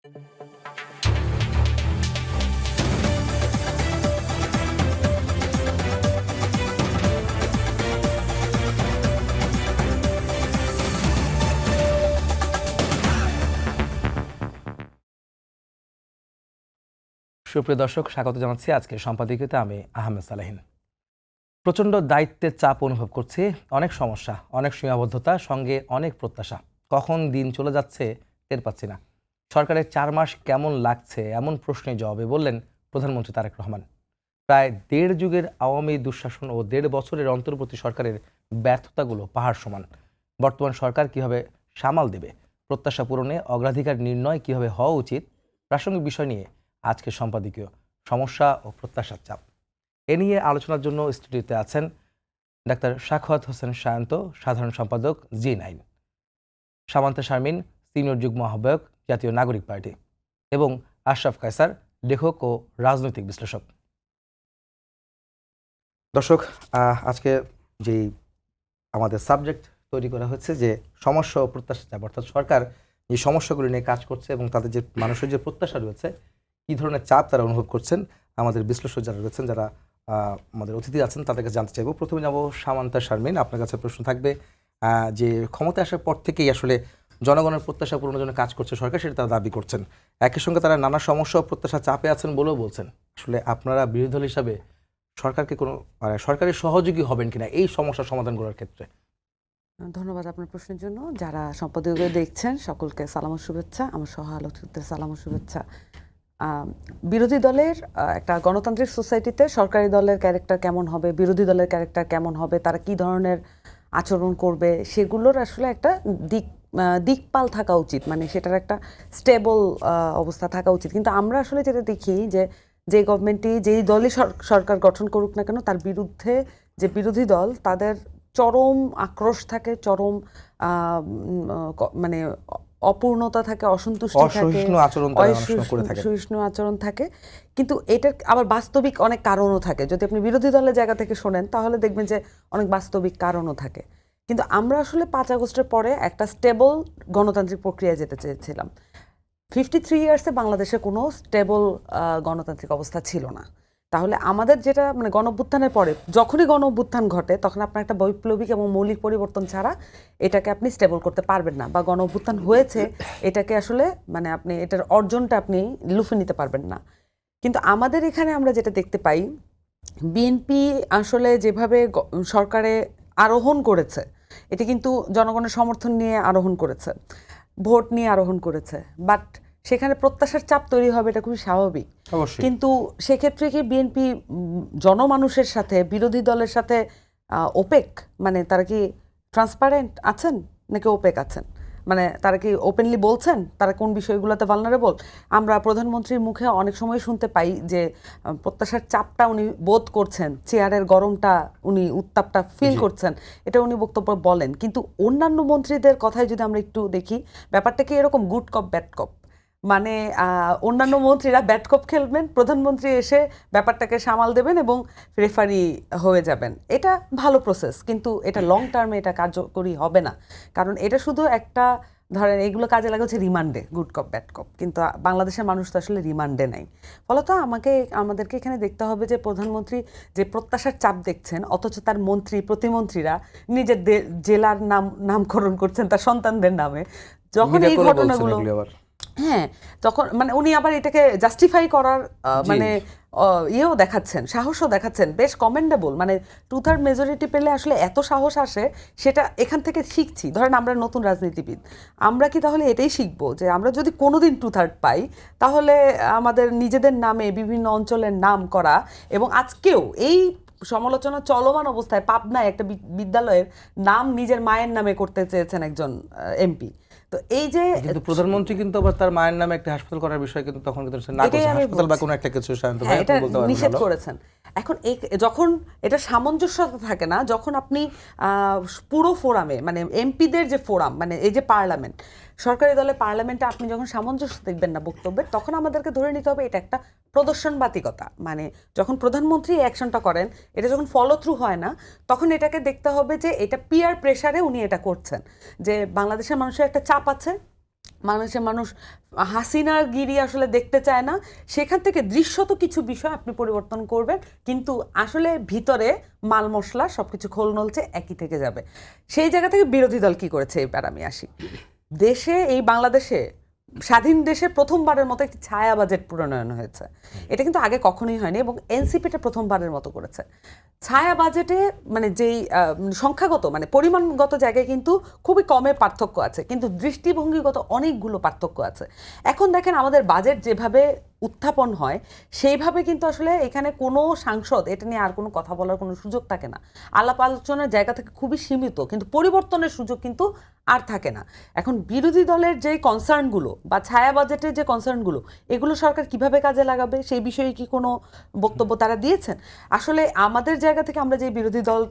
সুপ্রিয় দর্শক, স্বাগত জানাচ্ছি আজকের সম্পাদকীয়তে। আমি আহমেদ সালাহিন। প্রচণ্ড দায়িত্বের চাপ অনুভব করছি, অনেক সমস্যা, অনেক সীমাবদ্ধতা, সঙ্গে অনেক প্রত্যাশা। কখন দিন চলে যাচ্ছে টের পাচ্ছি না। সরকারের 4 মাস কেমন লাগছে এমন প্রশ্নের জবাবে বললেন প্রধানমন্ত্রী তারেক রহমান। প্রায় 1.5 যুগের আওয়ামী দুঃশাসন ও 1.5 বছরের অন্তর্বর্তী সরকারের ব্যর্থতাগুলো পাহাড় সমান। বর্তমান সরকার কিভাবে সামাল দেবে, প্রত্যাশা পূরণে অগ্রাধিকার নির্ণয় কিভাবে হওয়া উচিত, প্রাসঙ্গিক বিষয় নিয়ে আজকের সম্পাদকীয় সমস্যা ও প্রত্যাশার চাপ। এ নিয়ে আলোচনার জন্য স্টুডিওতে আছেন ডাক্তার সাখাওয়াত হোসেন সায়ন্ত, সাধারণ সম্পাদক জি9, সামান্তা শারমিন, সিনিয়র যুগ্ম আহ্বায়ক, জাতীয় নাগরিক পার্টি, এবং আশরাফ কায়সার, লেখক ও রাজনৈতিক বিশ্লেষক। দর্শক, আজকে যেই আমাদের সাবজেক্ট তৈরি করা হচ্ছে যে সমস্যা ও প্রত্যাশা চাপ, অর্থাৎ সরকার যে সমস্যাগুলি নিয়ে কাজ করছে এবং তাদের যে মানুষের যে প্রত্যাশা রয়েছে, কী ধরনের চাপ তারা অনুভব করছেন, আমাদের বিশ্লেষক যারা রয়েছেন, যারা আমাদের অতিথি আছেন, তাদেরকে জানতে চাইব। প্রথমে যাব সামান্তা শারমিন, আপনার কাছে প্রশ্ন থাকবে যে ক্ষমতায় আসার পর থেকেই আসলে জনগণের প্রত্যাশা পূরণের জন্য কাজ করছে সরকার, সেটা তারা দাবি করছেন। একই সঙ্গে তারা নানা সমস্যা ও প্রত্যাশা চাপে আছেন বলেও বলছেন। আসলে আপনারা বিরোধী দল হিসাবে সরকারকে কোনো সরকারের সহযোগী হবেন কিনা এই সমস্যার সমাধান করার ক্ষেত্রে? ধন্যবাদ আপনার প্রশ্নের জন্য। যারা সম্পাদকীয় দেখছেন সকলকে সালাম ও শুভেচ্ছা, আমার সহ আলোচকদের সালাম ও শুভেচ্ছা। বিরোধী দলের একটা গণতান্ত্রিক সোসাইটিতে সরকারি দলের ক্যারেক্টার কেমন হবে, বিরোধী দলের ক্যারেক্টার কেমন হবে, তারা কি ধরনের আচরণ করবে, সেগুলোর আসলে একটা দিকপাল থাকা উচিত, মানে সেটার একটা স্টেবল অবস্থা থাকা উচিত। কিন্তু আমরা আসলে যেটা দেখি যে গভর্নমেন্টই যেই দলই সরকার গঠন করুক না কেন, তার বিরুদ্ধে যে বিরোধী দল, তাদের চরম আক্রোশ থাকে, চরম মানে অপূর্ণতা থাকে, অসন্তুষ্টি থাকে, অসহিষ্ণু আচরণ থাকে। কিন্তু এটার আবার বাস্তবিক অনেক কারণও থাকে। যদি আপনি বিরোধী দলের জায়গা থেকে শোনেন তাহলে দেখবেন যে অনেক বাস্তবিক কারণও থাকে। কিন্তু আমরা আসলে 5 আগস্টের পরে একটা স্টেবল গণতান্ত্রিক প্রক্রিয়ায় যেতে চেয়েছিলাম। 53 ইয়ার্সে বাংলাদেশে কোনো স্টেবল গণতান্ত্রিক অবস্থা ছিল না। তাহলে আমাদের যেটা মানে গণঅভ্যুত্থানের পরে যখনই গণঅভ্যুত্থান ঘটে, তখন আপনার একটা বৈপ্লবিক এবং মৌলিক পরিবর্তন ছাড়া এটাকে আপনি স্টেবল করতে পারবেন না, বা গণঅভ্যুত্থান হয়েছে এটাকে আসলে মানে আপনি এটার অর্জনটা আপনি লুফে নিতে পারবেন না। কিন্তু আমাদের এখানে আমরা যেটা দেখতে পাই, বিএনপি আসলে যেভাবে সরকারে আরোহণ করেছে, এটি কিন্তু জনগণের সমর্থন নিয়ে আরোহণ করেছে, ভোট নিয়ে আরোহণ করেছে, বাট সেখানে প্রত্যাশার চাপ তৈরি হবে, এটা খুবই স্বাভাবিক। কিন্তু সেক্ষেত্রে কি বিএনপি জনমানুষের সাথে, বিরোধী দলের সাথে ওপেক, মানে তারা কি ট্রান্সপারেন্ট আছেন নাকি ওপেক আছেন, মানে তারা কি ওপেনলি বলছেন তারা কোন বিষয়গুলোতে ভালনারেবল? আমরা প্রধানমন্ত্রীর মুখে অনেক সময় শুনতে পাই যে প্রত্যাশার চাপটা উনি বোধ করছেন, চেয়ারের গরমটা উনি, উত্তাপটা ফিল করছেন, এটা উনি বক্তব্য বলেন। কিন্তু অন্যান্য মন্ত্রীদের কথায় যদি আমরা একটু দেখি, ব্যাপারটা কি এরকম গুড কপ ব্যাড কপ, মানে অন্যান্য মন্ত্রীরা ব্যাট কপ খেলবেন, প্রধানমন্ত্রী এসে ব্যাপারটাকে সামাল দেবেন এবং রেফারি হয়ে যাবেন। এটা ভালো প্রসেস, কিন্তু এটা লং টার্মে এটা কার্যকরী হবে না। কারণ এটা শুধু একটা, ধরেন এগুলো কাজে লাগে হচ্ছে রিমান্ডে, গুড কপ ব্যাড কপ, কিন্তু বাংলাদেশের মানুষ তো আসলে রিমান্ডে নাই। ফলত আমাদেরকে এখানে দেখতে হবে যে প্রধানমন্ত্রী যে প্রত্যাশার চাপ দেখছেন, অথচ তার মন্ত্রী প্রতিমন্ত্রীরা নিজের জেলার নামকরণ করছেন তার সন্তানদের নামে। যখন এই ঘটনাগুলো, হ্যাঁ, তখন মানে উনি আবার এটাকে জাস্টিফাই করার মানে ইয়েও দেখাচ্ছেন, সাহসও দেখাচ্ছেন, বেশ কমেন্ডেবল। মানে 2/3 মেজরিটি পেলে আসলে এত সাহস আসে, সেটা এখান থেকে শিখছি। ধরেন আমরা নতুন রাজনীতিবিদ, আমরা কি তাহলে এটাই শিখবো যে আমরা যদি কোনোদিন 2/3 পাই, তাহলে আমাদের নিজেদের নামে বিভিন্ন অঞ্চলের নাম করা, এবং আজকেও এই সমালোচনা চলমান অবস্থায় পাবনায় একটা বিদ্যালয়ের নাম নিজের মায়ের নামে করতে চেয়েছেন একজন এমপি। তো এই যে প্রধানমন্ত্রী কিন্তু আবার তার মায়ের নামে একটা হাসপাতাল করার বিষয় কিন্তু তখন কিন্তু না করছে, হাসপাতাল বা কোনো একটা কিছু নিষেধ করেছেন। এখন যখন এটা সামঞ্জস্যতা থাকে না, যখন আপনি পুরো ফোরামে, মানে এমপিদের যে ফোরাম, মানে এই যে পার্লামেন্ট, সরকারি দলের পার্লামেন্টে আপনি যখন সামঞ্জস্য দেখবেন না বক্তব্যের, তখন আমাদেরকে ধরে নিতে হবে এটা একটা প্রদর্শনবাতিকতা। মানে যখন প্রধানমন্ত্রী অ্যাকশনটা করেন, এটা যখন ফলো থ্রু হয় না, তখন এটাকে দেখতে হবে যে এটা পিয়ার প্রেসারে উনি এটা করছেন, যে বাংলাদেশের মানুষের একটা চাপ আছে, মানুষ হাসিনার গিরি আসলে দেখতে চায় না। সেখান থেকে দৃশ্যত কিছু বিষয় আপনি পরিবর্তন করবেন, কিন্তু আসলে ভিতরে মাল মশলা সবকিছু খোল নলছে একই থেকে যাবে। সেই জায়গা থেকে বিরোধী দল কি করেছে এবার আমি আসি। দেশে, এই বাংলাদেশে স্বাধীন দেশে প্রথমবারের মতো একটি ছায়া বাজেট প্রণয়ন হয়েছে। এটা কিন্তু আগে কখনোই হয়নি, এবং এনসিপিটা প্রথমবারের মতো করেছে। ছায়া বাজেটে মানে যেই সংখ্যাগত মানে পরিমাণগত জায়গায় কিন্তু খুবই কমে পার্থক্য আছে, কিন্তু দৃষ্টিভঙ্গিগত অনেকগুলো পার্থক্য আছে। এখন দেখেন আমাদের বাজেট যেভাবে উত্থাপন হয় সেইভাবে কিন্তু আসলে এখানে কোনো সাংসদ এটা নিয়ে আর কোনো কথা বলার কোনো সুযোগ থাকে না। আলাপ আলোচনার জায়গা থেকে খুবই সীমিত, কিন্তু পরিবর্তনের সুযোগ কিন্তু আর থাকে না। এখন বিরোধী দলের যে কনসার্নগুলো বা ছায়া বাজেটের যে কনসার্নগুলো, এগুলো সরকার কিভাবে কাজে লাগাবে সেই বিষয়ে কি কোনো বক্তব্য তারা দিয়েছেন? আসলে আমাদের জায়গা থেকে আমরা যে বিরোধী দল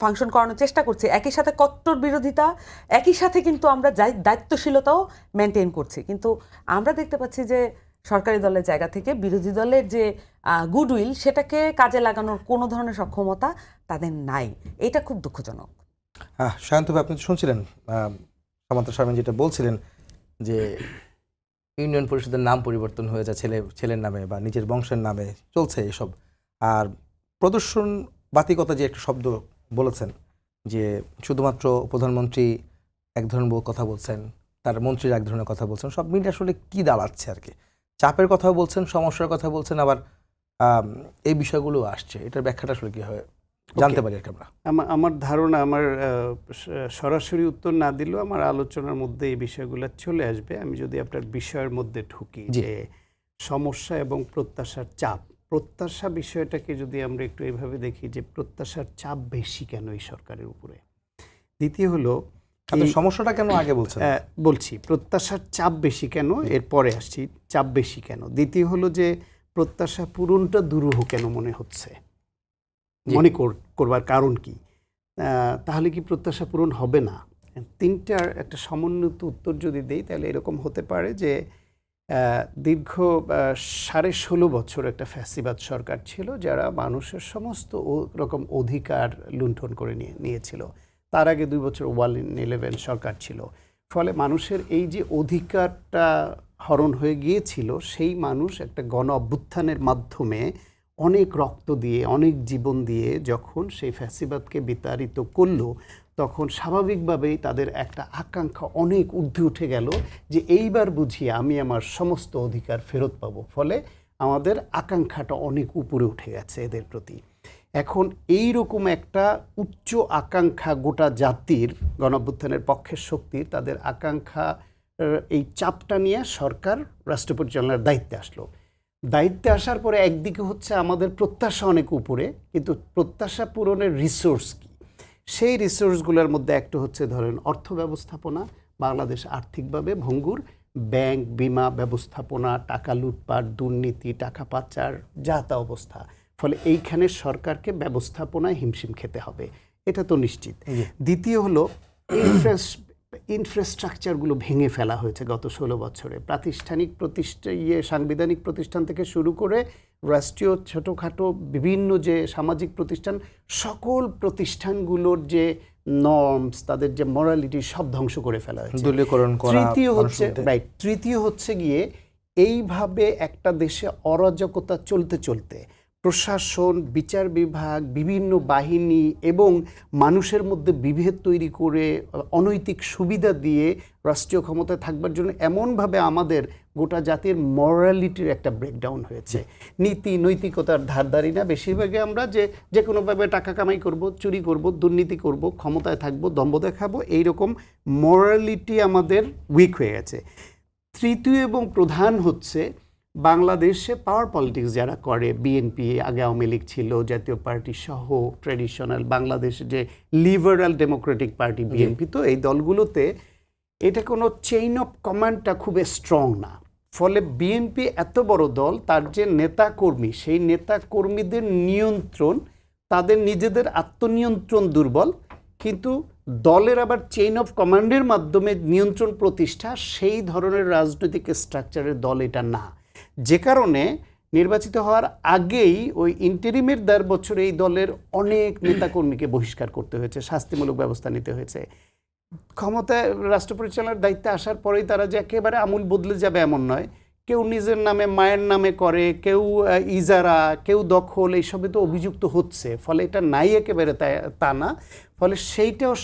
ফাংশন করানোর চেষ্টা করছি, একই সাথে কট্টর বিরোধিতা, একই সাথে কিন্তু আমরা দায়িত্বশীলতাও মেনটেন করছি, কিন্তু আমরা দেখতে পাচ্ছি যে সরকারি দলের জায়গা থেকে বিরোধী দলের যে গুডউইল সেটাকে কাজে লাগানোর কোনো ধরনের সক্ষমতা তাদের নাই। এটা খুব দুঃখজনক। শায়ন্ত ভাই, আপনি শুনছিলেন সামান্তা শারমিন যেটা বলছিলেন যে ইউনিয়ন পরিষদের নাম পরিবর্তন হয়ে যায় ছেলের নামে বা নিজের বংশের নামে চলছে এসব। আর প্রদর্শনবাতিকতা যে একটা শব্দ বলেছেন, যে শুধুমাত্র প্রধানমন্ত্রী এক ধরনের কথা বলছেন, তার মন্ত্রীরা এক ধরনের কথা বলছেন, সব মিলে আসলে কি দাঁড়াচ্ছে আর কি? চাপের কথা বলছেন, সমস্যার কথা বলছেন, আবার এই বিষয়গুলো আসছে। এটার ব্যাখ্যাটা আসলে কি হয় জানতে পারি আর কি আমরা। আমার ধারণা, আমার সরাসরি উত্তর না দিলেও আমার আলোচনার মধ্যে এই বিষয়গুলো চলে আসবে। আমি যদি আপনার বিষয়ের মধ্যে ঢুকি, যে সমস্যা এবং প্রত্যাশার চাপ, প্রত্যাশা বিষয়টাকে যদি আমরা একটু এইভাবে দেখি যে প্রত্যাশার চাপ বেশি কেন এই সরকারের উপরে। দ্বিতীয় হলো সমস্যাটা কেন আগে বলছেন, বলছি প্রত্যাশার চাপ বেশি কেন, এরপরে আসছি চাপ বেশি কেন। দ্বিতীয় হলো যে প্রত্যাশা পূরণটা দুরূহ কেন মনে হচ্ছে, মনে করবার কারণ কি? তাহলে কি প্রত্যাশা পূরণ হবে না? তিনটার একটা সমন্বিত উত্তর যদি দেই তাহলে এরকম হতে পারে যে দীর্ঘ 16.5 বছর একটা ফ্যাসিবাদ সরকার ছিল, যারা মানুষের সমস্ত রকম অধিকার লুণ্ঠন করে নিয়েছিল। তার আগে 2 বছর 1-11 সরকার ছিল। ফলে মানুষের এই যে অধিকারটা হরণ হয়ে গিয়েছিল, সেই মানুষ একটা গণ অভ্যুত্থানের মাধ্যমে অনেক রক্ত দিয়ে, অনেক জীবন দিয়ে যখন সেই ফ্যাসিবাদকে বিতাড়িত করলো, তখন স্বাভাবিকভাবেই তাদের একটা আকাঙ্ক্ষা অনেক ঊর্ধ্বে উঠে গেল যে এইবার বুঝি আমি আমার সমস্ত অধিকার ফেরত পাবো। ফলে আমাদের আকাঙ্ক্ষাটা অনেক উপরে উঠে গেছে এদের প্রতি। এখন এই রকম একটা উচ্চ আকাঙ্ক্ষা গোটা জাতির, গণঅভ্যুত্থানের পক্ষের শক্তির, তাদের আকাঙ্ক্ষা, এই চাপটা নিয়ে সরকার রাষ্ট্র পরিচালনার দায়িত্বে আসলো। দায়িত্বে আসার পরে একদিকে হচ্ছে আমাদের প্রত্যাশা অনেক উপরে, কিন্তু প্রত্যাশা পূরণের রিসোর্স কি? সেই রিসোর্সগুলোর মধ্যে একটা হচ্ছে ধরেন অর্থ ব্যবস্থাপনা। বাংলাদেশ আর্থিকভাবে ভঙ্গুর, ব্যাংক, বিমা ব্যবস্থাপনা, টাকা লুটপাট, দুর্নীতি, টাকা পাচার, যা তা অবস্থা। ফলে এইখানে সরকারকে ব্যবস্থাপনায় হিমশিম খেতে হবে, এটা তো নিশ্চিত। দ্বিতীয় হলো ইনফ্রাস্ট্রাকচারগুলো ভেঙে ফেলা হয়েছে গত 16 বছরে। প্রাতিষ্ঠানিক সাংবিধানিক প্রতিষ্ঠান থেকে শুরু করে রাষ্ট্রীয় ছোটোখাটো বিভিন্ন যে সামাজিক প্রতিষ্ঠান, সকল প্রতিষ্ঠানগুলোর যে নর্মস, তাদের যে মরালিটি, সব ধ্বংস করে ফেলা হয়েছে। তৃতীয় হচ্ছে গিয়ে এইভাবে একটা দেশে অরাজকতা চলতে চলতে প্রশাসন, বিচার বিভাগ, বিভিন্ন বাহিনী এবং মানুষের মধ্যে বিভেদ তৈরি করে অনৈতিক সুবিধা দিয়ে রাষ্ট্রীয় ক্ষমতায় থাকবার জন্য এমনভাবে আমাদের গোটা জাতির মরালিটির একটা ব্রেকডাউন হয়েছে। নীতি নৈতিকতার ধারধারি না, বেশিরভাগই আমরা যে কোনোভাবে টাকা কামাই করব, চুরি করব, দুর্নীতি করব, ক্ষমতায় থাকব, দম্ভ দেখাবো, এইরকম মরালিটি আমাদের উইক হয়ে গেছে। তৃতীয় এবং প্রধান হচ্ছে বাংলাদেশে পাওয়ার পলিটিক্স যারা করে, বিএনপি, আগে আওয়ামী লীগ ছিল, জাতীয় পার্টি সহ ট্র্যাডিশনাল বাংলাদেশে যে লিবারাল ডেমোক্রেটিক পার্টি বিএনপি, তো এই দলগুলোতে এটা কোনো চেইন অফ কমান্ডটা খুব স্ট্রং না। ফলে বিএনপি এত বড় দল, তার যে নেতাকর্মী, সেই নেতাকর্মীদের নিয়ন্ত্রণ, তাদের নিজেদের আত্মনিয়ন্ত্রণ দুর্বল, কিন্তু দলের আবার চেইন অফ কমান্ডের মাধ্যমে নিয়ন্ত্রণ প্রতিষ্ঠা, সেই ধরনের রাজনৈতিক স্ট্রাকচারের দল এটা না। যে কারণে নির্বাচিত হওয়ার আগেই ওই ইন্টারিমের 1.5 বছরে এই দলের অনেক নেতাকর্মীকে বহিষ্কার করতে হয়েছে, শাস্তিমূলক ব্যবস্থা নিতে হয়েছে। ক্ষমতায় রাষ্ট্র পরিচালনার দায়িত্বে আসার পরেই তারা যে একেবারে আমূল বদলে যাবে এমন নয়। কেউ নিজের নামে মায়ের নামে করে, কেউ ইজারা, কেউ দখল, এইসবে তো অভিযুক্ত হচ্ছে। ফলে এটা নাই একেবারে তা না। ফলে সেইটাও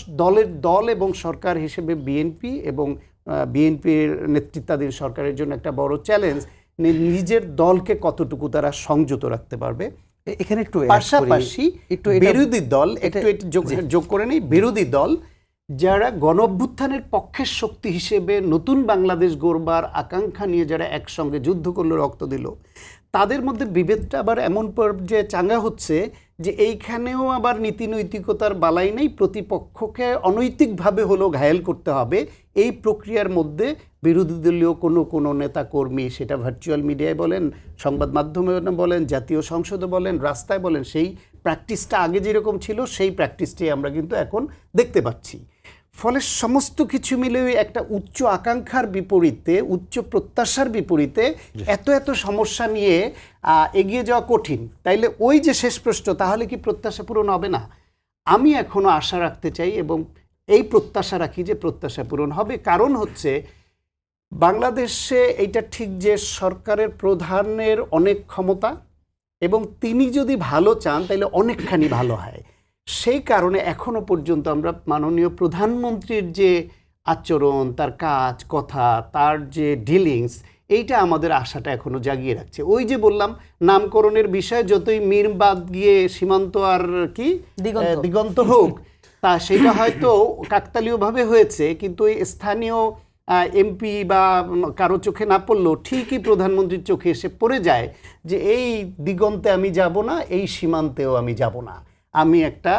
দল এবং সরকার হিসেবে বিএনপি এবং বিএনপির নেতৃত্বাধীন সরকারের জন্য একটা বড় চ্যালেঞ্জ, নিজের দলকে কতটুকু তারা সংযত রাখতে পারবে। এখানে একটু পাশাপাশি বিরোধী দল একটু যোগ করে নেই, বিরোধী দল যারা গণঅভ্যুত্থানের পক্ষের শক্তি হিসেবে নতুন বাংলাদেশ গড়বার আকাঙ্ক্ষা নিয়ে যারা একসঙ্গে যুদ্ধ করলো, রক্ত দিল, তাদের মধ্যে বিভেদটা আবার এমন পর্যায়ে চাঙ্গা হচ্ছে যে এইখানেও আবার নীতি নৈতিকতার বালাই নেই, প্রতিপক্ষকে অনৈতিকভাবে হলেও ঘায়েল করতে হবে। এই প্রক্রিয়ার মধ্যে বিরোধী দলীয় কোনো নেতা কর্মী, সেটা ভার্চুয়াল মিডিয়ায় বলেন, সংবাদ মাধ্যমে বলেন, জাতীয় সংসদে বলেন, রাস্তায় বলেন, সেই প্র্যাকটিসটা আগে যেরকম ছিল সেই প্র্যাকটিসটাই আমরা কিন্তু এখন দেখতে পাচ্ছি। ফলে সমস্ত কিছু মিলে একটা উচ্চ আকাঙ্ক্ষার বিপরীতে, উচ্চ প্রত্যাশার বিপরীতে এত সমস্যা নিয়ে এগিয়ে যাওয়া কঠিন। তাইলে ওই যে শেষ প্রশ্ন, তাহলে কি প্রত্যাশা পূরণ হবে না? আমি এখনো আশা রাখতে চাই এবং এই প্রত্যাশা রাখি যে প্রত্যাশা পূরণ হবে। কারণ হচ্ছে বাংলাদেশে এইটা ঠিক যে সরকারের প্রধানের অনেক ক্ষমতা এবং তিনি যদি ভালো চান তাহলে অনেকখানি ভালো হয়। সেই কারণে এখনো পর্যন্ত আমরা মাননীয় প্রধানমন্ত্রীর যে আচরণ, তার কাজ, কথা, তার যে ডিলিংস, এইটা আমাদের আশাটা এখনো জাগিয়ে রাখছে। ওই যে বললাম নামকরণের বিষয়ে যতই মির বাদ গিয়ে সীমান্ত আর কি দিগন্ত হোক, তা সেটা হয়তো কাকতালীয়ভাবে হয়েছে, কিন্তু ওই স্থানীয় এমপি বা কারো চোখে না পড়লেও ঠিকই প্রধানমন্ত্রীর চোখে এসে পড়ে যায় যে এই দিগন্তে আমি যাব না, এই সীমান্তেও আমি যাব না। আমি একটা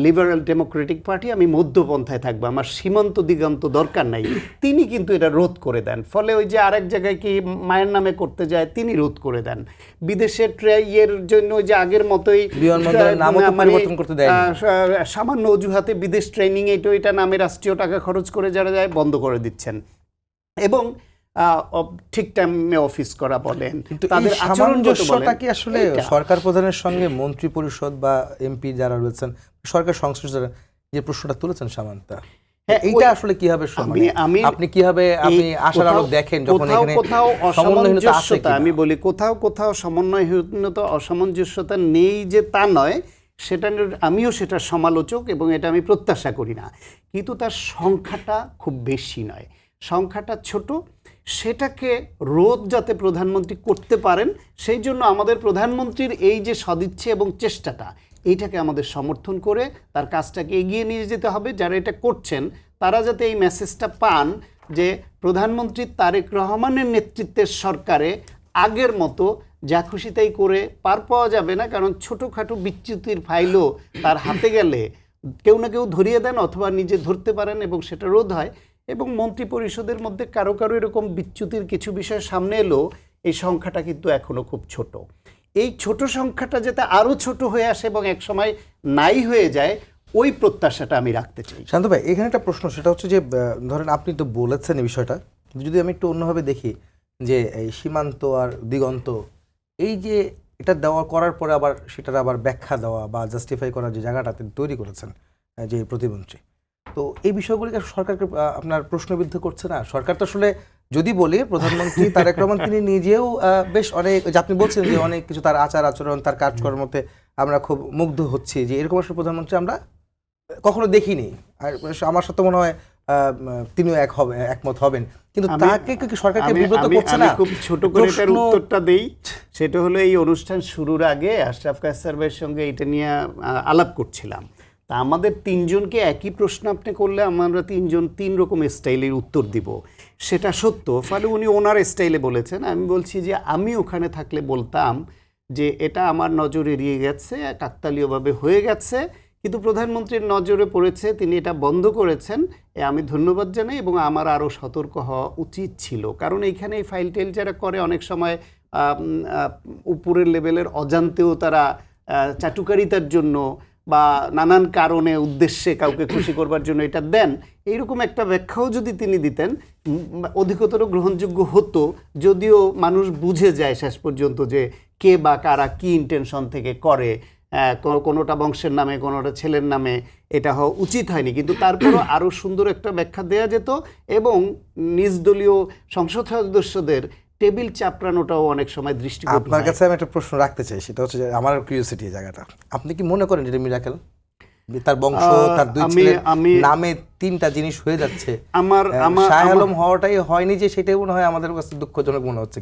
লিবারেল ডেমোক্রেটিক পার্টি, আমি মধ্যপন্থায় থাকবো, আমার সীমান্ত দিগন্ত দরকার নাই। তিনি কিন্তু এটা রোধ করে দেন। ফলে ওই যে আরেক জায়গায় কি মায়ের নামে করতে যায়, তিনি রোধ করে দেন। বিদেশের ট্রাইয়ের জন্য ওই যে আগের মতোই সামান্য অজুহাতে বিদেশ ট্রেনিং এটা নামে রাষ্ট্রীয় টাকা খরচ করে যারা যায় বন্ধ করে দিচ্ছেন এবং ঠিক টাইমে অফিস করা বলেন। তাদের সামঞ্জস্যটা কি আসলে সরকার প্রধানের সঙ্গে মন্ত্রী পরিষদ বা এমপি যারা রয়েছেন, সরকার সংশ্লিষ্ট যে প্রশ্নটা তুলেছেন সামান্তা, এইটা আসলে কিভাবে আপনি কিভাবে আপনি আশার আলো দেখেন যখন এখানে কোথাও অসামঞ্জস্যতা, আমি বলি কোথাও সমন্বয়হীনতা, অসামঞ্জস্যতা নেই যে তা নয়, সেটা আমিও সেটার সমালোচক এবং এটা আমি প্রত্যাশা করি না, কিন্তু তার সংখ্যাটা খুব বেশি নয়, সংখ্যাটা ছোট। সেটাকে রোধ যাতে প্রধানমন্ত্রী করতে পারেন, সেই জন্য আমাদের প্রধানমন্ত্রীর এই যে সদিচ্ছা এবং চেষ্টাটা, এইটাকে আমাদের সমর্থন করে তার কাজটাকে এগিয়ে নিয়ে যেতে হবে। যারা এটা করছেন তারা যাতে এই মেসেজটা পান যে প্রধানমন্ত্রী তারেক রহমানের নেতৃত্বের সরকারে আগের মতো যা খুশি তাই করে পার পাওয়া যাবে না। কারণ ছোটোখাটো বিচ্যুতির ফাইলও তার হাতে গেলে কেউ না কেউ ধরিয়ে দেন অথবা নিজে ধরতে পারেন এবং সেটা রোধ হয়। এবং মন্ত্রী পরিষদের মধ্যে কারো এরকম বিচ্যুতির কিছু বিষয় সামনে এলো, এই সংখ্যাটা কিন্তু এখনো খুব ছোট। এই ছোট সংখ্যাটা যাতে আরও ছোট হয়ে আসে এবং একসময় নাই হয়ে যায়, ওই প্রত্যাশাটা আমি রাখতে চাই। শান্ত ভাই, এখানে একটা প্রশ্ন, সেটা হচ্ছে যে ধরেন আপনি তো বলেছেন এই বিষয়টা, কিন্তু যদি আমি একটু অন্যভাবে দেখি যে এই সীমান্ত আর দিগন্ত, এই যে এটা করার পরে আবার সেটার আবার ব্যাখ্যা দেওয়া বা জাস্টিফাই করার যে জায়গাটা তিনি তৈরি করেছেন যে প্রতিমন্ত্রী, তো এই বিষয়গুলিকে সরকারকে আপনার প্রশ্নবিদ্ধ করছে না? সরকার তো আসলে যদি বলি প্রধানমন্ত্রী তারেক রহমান তিনি নিজেও বেশ অনেক, যে আপনি বলছেন যে অনেক কিছু তার আচার আচরণ, তার কাজকর্মতে আমরা খুব মুগ্ধ হচ্ছি যে এরকম আসলে প্রধানমন্ত্রী আমরা কখনো দেখিনি। আর আমার সাথে মনে হয় তিনিও একমত হবেন, কিন্তু তাকে কি সরকারকে বিব্রত করছে না? খুব ছোট করে এটার উত্তরটা দেই। সেটা হলো এই অনুষ্ঠান শুরুর আগে আশরাফ কায়সার ভাইয়ের সঙ্গে এটা নিয়ে আলাপ করছিলাম। তা আমাদের তিনজনকে একই প্রশ্ন আপনি করলে আমরা তিনজন তিন রকম স্টাইলের উত্তর দিব, সেটা সত্য। ফলে উনি ওনার স্টাইলে বলেছেন, আমি বলছি যে আমি ওখানে থাকলে বলতাম যে এটা আমার নজর এড়িয়ে গেছে, কাকতালীয়ভাবে হয়ে গেছে, কিন্তু প্রধানমন্ত্রীর নজরে পড়েছে, তিনি এটা বন্ধ করেছেন, আমি ধন্যবাদ জানাই এবং আমার আরও সতর্ক হওয়া উচিত ছিল। কারণ এইখানে এই ফাইল টেল যারা করে অনেক সময় উপরের লেভেলের অজান্তেও তারা চাটুকারিতার জন্য বা নানান কারণে উদ্দেশ্যে কাউকে খুশি করবার জন্য এটা দেন, এইরকম একটা ব্যাখ্যাও যদি তিনি দিতেন অধিকতর গ্রহণযোগ্য হতো। যদিও মানুষ বুঝে যায় শেষ পর্যন্ত যে কে বা কারা কি ইন্টেনশন থেকে করে, কোনোটা বংশের নামে, কোনোটা ছেলের নামে, এটা হওয়া উচিত হয়নি, কিন্তু তারপরও আরও সুন্দর একটা ব্যাখ্যা দেওয়া যেত এবং নিজ দলীয় সংসদ সদস্যদের টেবিল চাপড়ানোটাও অনেক সময় দৃষ্টিকোণ। আপনার কাছে আমি একটা প্রশ্ন রাখতে চাই, সেটা হচ্ছে যে আমার কিউরিওসিটি জায়গাটা, আপনি কি মনে করেন এটা মিরাকেল? তার বংশ, তার দুই ছেলের নামে তিনটা জিনিস হয়ে যাচ্ছে, শাহ আলম হওয়াটাই হয়নি, যে সেটাই মনে হয় আমাদের কাছে দুঃখজনক মনে হচ্ছে।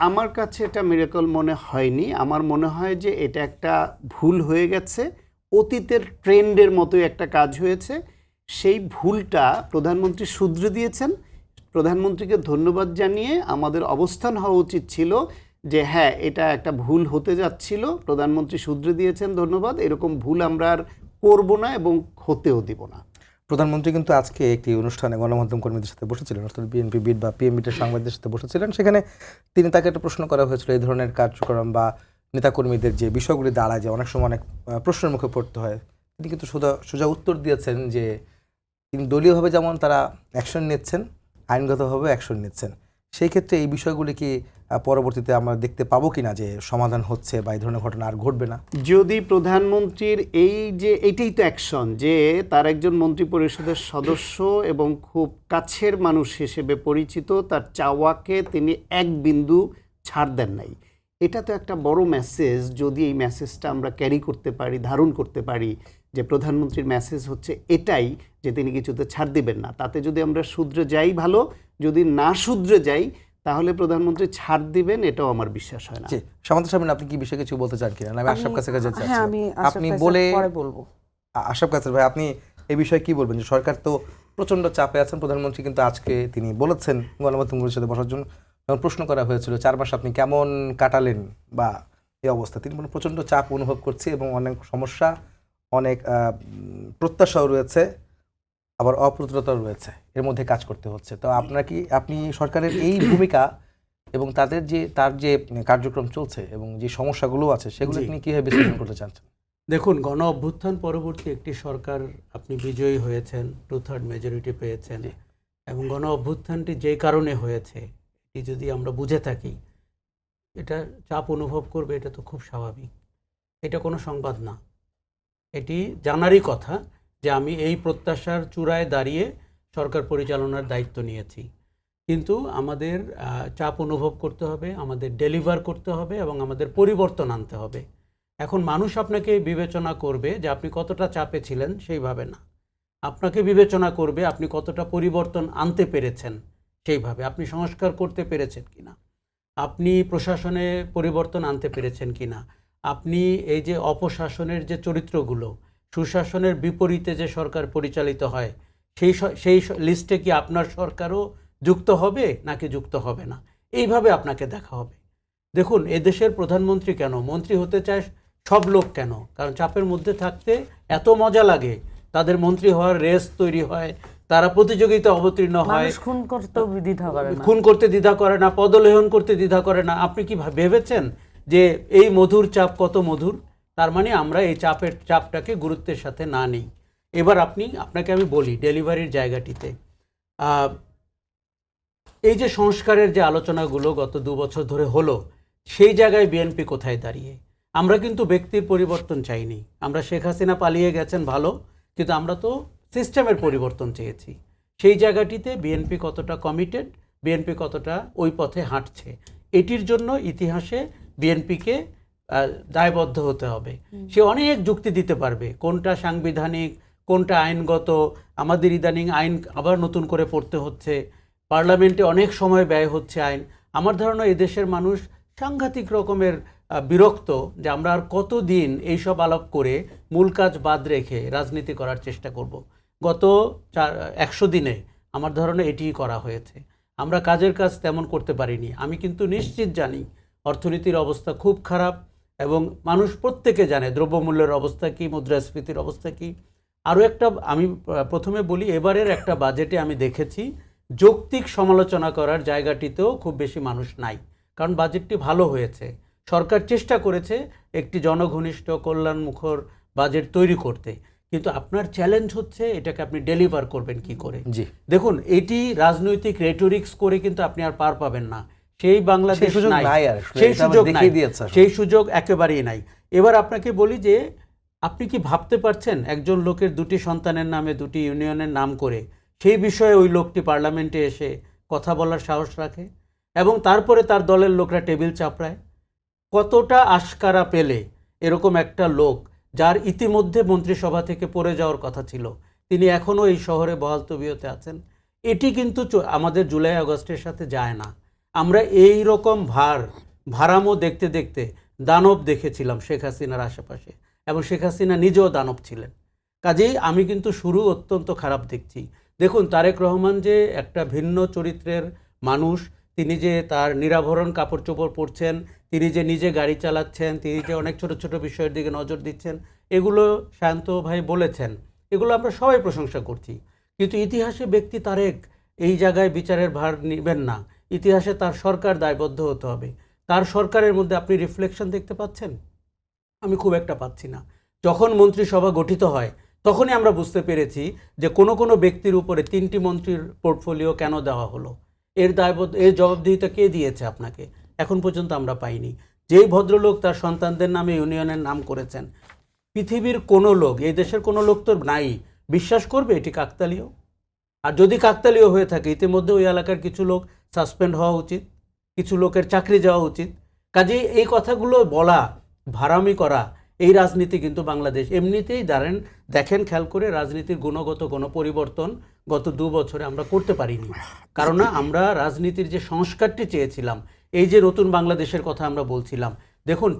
আমার কাছে এটা মিরাকল মনে হয়নি। আমার মনে হয় যে এটা একটা ভুল হয়ে গেছে, অতীতের ট্রেন্ডের মতোই একটা কাজ হয়েছে। সেই ভুলটা প্রধানমন্ত্রী শুধরে দিয়েছেন। প্রধানমন্ত্রীকে ধন্যবাদ জানিয়ে আমাদের অবস্থান হওয়া উচিত ছিল যে হ্যাঁ, এটা একটা ভুল হতে যাচ্ছিল, প্রধানমন্ত্রী শুধরে দিয়েছেন, ধন্যবাদ। এরকম ভুল আমরা আর করব না এবং হতেও দিব না। প্রধানমন্ত্রী কিন্তু আজকে একটি অনুষ্ঠানে গণমাধ্যম কর্মীদের সাথে বসেছিলেন, অর্থাৎ বিএনপি বিট বা পিএমবিটের সাংবাদিকদের সাথে বসেছিলেন। সেখানে তাকে একটা প্রশ্ন করা হয়েছিল, এই ধরনের কার্যক্রম বা নেতাকর্মীদের যে বিষয়গুলি দাঁড়ায়, যে অনেক সময় অনেক প্রশ্নের মুখে পড়তে হয়, তিনি কিন্তু সোজা উত্তর দিয়েছেন যে তিনি দলীয়ভাবে যেমন তারা অ্যাকশন নিচ্ছেন, আইনগতভাবে অ্যাকশন নিচ্ছেন। সেই ক্ষেত্রে এই বিষয়গুলি কি পরবর্তীতে আমরা দেখতে পাবো কিনা যে সমাধান হচ্ছে বা এই ধরনের ঘটনা আর ঘটবে না? যদি প্রধানমন্ত্রীর এইটাই তো অ্যাকশন, যে তার একজন মন্ত্রী পরিষদের সদস্য এবং খুব কাছের মানুষ হিসেবে পরিচিত, তার চাওয়াকে তিনি এক বিন্দু ছাড় দেন নাই। এটা তো একটা বড় মেসেজ। যদি এই মেসেজটা আমরা ক্যারি করতে পারি, ধারণ করতে পারি, যে প্রধানমন্ত্রীর মেসেজ হচ্ছে এটাই, যে তিনি কিছুতে ছাড় দিবেন না, তাতে যদি আমরা শুধরে যাই ভালো, যদি না শুধরে যাই তাহলে প্রধানমন্ত্রী ছাড় দিবেন, এটাও আমার বিশ্বাস হয় না। সামান্ত সাহেব, আপনি কি বিষয়ে কিছু বলতে চান কিনা? আমি আশরাফ কাছে যেতে চাচ্ছি। আপনি বলবো। আশরাফ কাছে ভাই, আপনি এই বিষয়ে কি বলবেন? যে সরকার তো প্রচন্ড চাপে আছেন, প্রধানমন্ত্রী কিন্তু আজকে তিনি বলেছেন গণমাধ্যমগুলোর সাথে বসার জন্য, যখন প্রশ্ন করা হয়েছিল 4 মাস আপনি কেমন কাটালেন বা এই অবস্থা, তিনি বলেন প্রচন্ড চাপ অনুভব করছি এবং অনেক সমস্যা, অনেক প্রত্যাশাও রয়েছে, আবার অপ্রতুলতাও রয়েছে, এর মধ্যে কাজ করতে হচ্ছে। তো আপনি সরকারের এই ভূমিকা এবং তার যে কার্যক্রম চলছে এবং যে সমস্যাগুলো আছে, সেগুলো আপনি কিভাবে বিশ্লেষণ করতে চাচ্ছেন? দেখুন, গণ অভ্যুত্থান পরবর্তী একটি সরকার আপনি বিজয়ী হয়েছেন, 2/3 মেজরিটি পেয়েছেন, এবং গণ অভ্যুত্থানটি যেই কারণে হয়েছে এটি যদি আমরা বুঝে থাকি, এটা চাপ অনুভব করবে, এটা তো খুব স্বাভাবিক। এটা কোনো সংবাদ না, এটি জানারই কথা যে আমি এই প্রত্যাশার চূড়ায় দাঁড়িয়ে সরকার পরিচালনার দায়িত্ব নিয়েছি। কিন্তু আমাদের চাপ অনুভব করতে হবে, আমাদের ডেলিভার করতে হবে এবং আমাদের পরিবর্তন আনতে হবে। এখন মানুষ আপনাকে বিবেচনা করবে যে আপনি কতটা চাপে ছিলেন সেইভাবে না, আপনাকে বিবেচনা করবে আপনি কতটা পরিবর্তন আনতে পেরেছেন সেইভাবে, আপনি সংস্কার করতে পেরেছেন কিনা, আপনি প্রশাসনে পরিবর্তন আনতে পেরেছেন কিনা, আপনি এই যে অপশাসনের যে চরিত্রগুলো, সুশাসনের বিপরীতে যে সরকার পরিচালিত হয়, সেই লিস্টে কি আপনার সরকারও যুক্ত হবে নাকি যুক্ত হবে না, এইভাবে আপনাকে দেখা হবে। দেখুন, এদেশের প্রধানমন্ত্রী কেন, মন্ত্রী হতে চায় সব লোক কেন? কারণ চাপের মধ্যে থাকতে এত মজা লাগে, তাদের মন্ত্রী হওয়ার রেস তৈরি হয়, তারা প্রতিযোগিতা অবতীর্ণ হয়, খুন করতে দ্বিধা করে না, পদলেহন করতে দ্বিধা করে না। আপনি কি ভেবেছেন যে এই মধুর চাপ কত মধুর? তার মানে আমরা এই চাপটাকে গুরুত্বের সাথে না নিই। এবার আপনাকে আমি বলি ডেলিভারির জায়গাটিতে, এই যে সংস্কারের যে আলোচনাগুলো গত 2 বছর ধরে হলো, সেই জায়গায় বিএনপি কোথায় দাঁড়িয়ে? আমরা কিন্তু ব্যক্তির পরিবর্তন চাইনি, আমরা শেখ হাসিনা পালিয়ে গেছেন ভালো, কিন্তু আমরা তো সিস্টেমের পরিবর্তন চেয়েছি। সেই জায়গাটিতে বিএনপি কতটা কমিটেড, বিএনপি কতটা ওই পথে হাঁটছে, এটির জন্য ইতিহাসে বিএনপিকে দায়বদ্ধ হতে হবে। সে অনেক যুক্তি দিতে পারবে কোনটা সাংবিধানিক, কোনটা আইনগত। আমাদের ইদানিং আইন আবার নতুন করে পড়তে হচ্ছে, পার্লামেন্টে অনেক সময় ব্যয় হচ্ছে আইন। আমার ধারণা এদেশের মানুষ সাংঘাতিক রকমের বিরক্ত যে আমরা আর কতদিন এইসব আলাপ করে মূল কাজ বাদ রেখে রাজনীতি করার চেষ্টা করব। গত 100 দিনে আমার ধারণা এটিই করা হয়েছে, আমরা কাজের কাজ তেমন করতে পারিনি। আমি কিন্তু নিশ্চিত জানি অর্থনীতির অবস্থা খুব খারাপ এবং মানুষ প্রত্যেকে জানে দ্রব্যমূল্যের অবস্থা কী, মুদ্রাস্ফীতির অবস্থা কী। আরও একটা আমি প্রথমে বলি, এবারের একটা বাজেটে আমি দেখেছি যৌক্তিক সমালোচনা করার জায়গাটিতেও খুব বেশি মানুষ নাই, কারণ বাজেটটি ভালো হয়েছে। সরকার চেষ্টা করেছে একটি জনঘনিষ্ঠ কল্যাণমুখর বাজেট তৈরি করতে, কিন্তু আপনার চ্যালেঞ্জ হচ্ছে এটাকে আপনি ডেলিভার করবেন কি করে। দেখুন, এটি রাজনৈতিক রেটোরিক্স করে কিন্তু আপনি আর পার পাবেন না, সেই বাংলাদেশ নাই, সেই সুযোগ একেবারেই নাই। এবার আপনাকে বলি যে আপনি কি ভাবতে পারছেন একজন লোকের দুটি সন্তানের নামে দুটি ইউনিয়নের নাম করে সেই বিষয়ে ওই লোকটি পার্লামেন্টে এসে কথা বলার সাহস রাখে এবং তারপরে তার দলের লোকরা টেবিল চাপড়ায়? কতটা আশকারা পেলে এরকম একটা লোক, যার ইতিমধ্যে মন্ত্রিসভা থেকে পড়ে যাওয়ার কথা ছিল, তিনি এখনও এই শহরে বহাল তবিয়তে আছেন? এটি কিন্তু আমাদের জুলাই আগস্টের সাথে যায় না। আমরা এই রকম ভাড়ামো দেখতে দেখতে দানব দেখেছিলাম শেখ হাসিনার আশেপাশে, এবং শেখ হাসিনা নিজেও দানব ছিলেন। কাজেই আমি কিন্তু শুরু অত্যন্ত খারাপ দেখছি। দেখুন, তারেক রহমান যে একটা ভিন্ন চরিত্রের মানুষ, তিনি যে তার নিরাভরণ কাপড় চোপড় পরছেন, তিনি যে নিজে গাড়ি চালাচ্ছেন, তিনি যে অনেক ছোট ছোট বিষয়ের দিকে নজর দিচ্ছেন, এগুলো শান্ত ভাই বলেছেন, এগুলো আমরা সবাই প্রশংসা করছি। কিন্তু ইতিহাসে ব্যক্তি তারেক এই জায়গায় বিচারের ভার নেবেন না। ইতিহাসে তার সরকার দায়বদ্ধ হতে হবে। তার সরকারের মধ্যে আপনি রিফ্লেকশন দেখতে পাচ্ছেন? আমি খুব একটা পাচ্ছি না। যখন মন্ত্রিসভা গঠিত হয় তখনই আমরা বুঝতে পেরেছি যে কোনো কোনো ব্যক্তির উপরে 3টি মন্ত্রীর পোর্টফোলিও কেন দেওয়া হলো, এর জবাবদিহিতা কে দিয়েছে আপনাকে? এখন পর্যন্ত আমরা পাইনি। যেই ভদ্রলোক তার সন্তানদের নামে ইউনিয়নের নাম করেছেন, পৃথিবীর কোনো লোক, এই দেশের কোনো লোক তো নাই, বিশ্বাস করবে এটি কাকতালীয়? আর যদি কাকতালীয় হয়ে থাকে, ইতিমধ্যে ওই এলাকার কিছু লোক সাসপেন্ড হওয়া উচিত, কিছু লোকের চাকরি যাওয়া উচিত। কাজেই এই কথাগুলো বলা, ভাড়ামি করা, এই রাজনীতি কিন্তু বাংলাদেশ এমনিতেই দেখেন খেয়াল করে রাজনীতির গুণগত কোনো পরিবর্তন গত 2 বছরে আমরা করতে পারিনি। কারণ আমরা রাজনীতির যে সংস্কারটি চেয়েছিলাম, এই যে নতুন বাংলাদেশের কথা আমরা বলছিলাম, দেখুন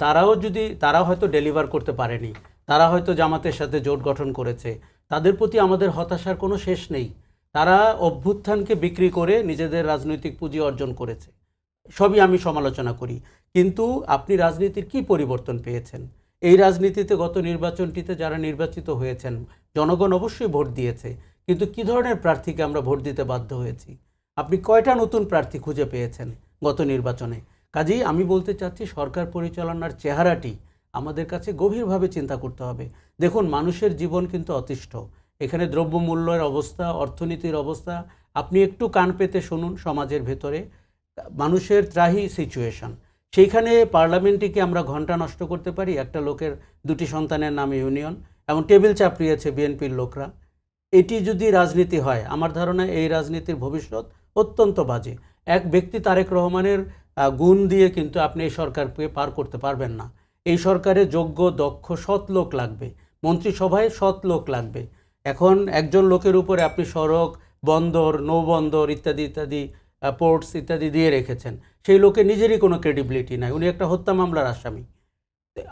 তারাও হয়তো ডেলিভার করতে পারেনি, তারা হয়তো জামাতের সাথে জোট গঠন করেছে, তাদের প্রতি আমাদের হতাশার কোনো শেষ নেই। তারা অভ্যুত্থানকে বিক্রি করে নিজেদের রাজনৈতিক পুঁজি অর্জন করেছে, সবই আমি সমালোচনা করি। কিন্তু আপনি রাজনীতির কি পরিবর্তন পেয়েছেন? এই রাজনীতিতে গত নির্বাচনটিতে যারা নির্বাচিত হয়েছেন, জনগণ অবশ্যই ভোট দিয়েছে, কিন্তু কি ধরনের প্রার্থীকে আমরা ভোট দিতে বাধ্য হয়েছি? আপনি কয়টা নতুন প্রার্থী খুঁজে পেয়েছেন গত নির্বাচনে? কাজেই আমি বলতে চাচ্ছি, সরকার পরিচালনার চেহারাটি আমাদের কাছে গভীরভাবে চিন্তা করতে হবে। দেখুন, মানুষের জীবন কিন্তু অতিষ্ঠ। এখানে দ্রব্যমূল্যের অবস্থা, অর্থনীতির অবস্থা, আপনি একটু কান পেতে শুনুন। সমাজের ভেতরে মানুষের ত্রাহি সিচুয়েশন, সেইখানে পার্লামেন্টে কি আমরা ঘন্টা নষ্ট করতে পারি একটা লোকের 2টি সন্তানের নামে ইউনিয়ন, এবং টেবিল চাপড়িয়েছে বিএনপির লোকরা? এটি যদি রাজনীতি হয়, আমার ধারণা এই রাজনীতির ভবিষ্যৎ অত্যন্ত বাজে। এক ব্যক্তি তারেক রহমানের গুণ দিয়ে কিন্তু আপনি এই সরকারকে পার করতে পারবেন না। এই সরকারে যোগ্য, দক্ষ, সৎ লোক লাগবে, মন্ত্রিসভায় সৎ লোক লাগবে। এখন একজন লোকের উপরে আপনি সড়ক, বন্দর, নৌবন্দর ইত্যাদি ইত্যাদি, পোর্টস ইত্যাদি দিয়ে রেখেছেন, সেই লোকের নিজেরই কোনো ক্রেডিবিলিটি নাই, উনি একটা হত্যা মামলার আসামি।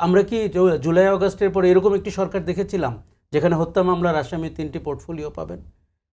আমরা কি জুলাই আগস্টের পরে এরকম একটি সরকার দেখেছিলাম যেখানে হত্যা মামলার আসামি 3টি পোর্টফোলিও পাবেন?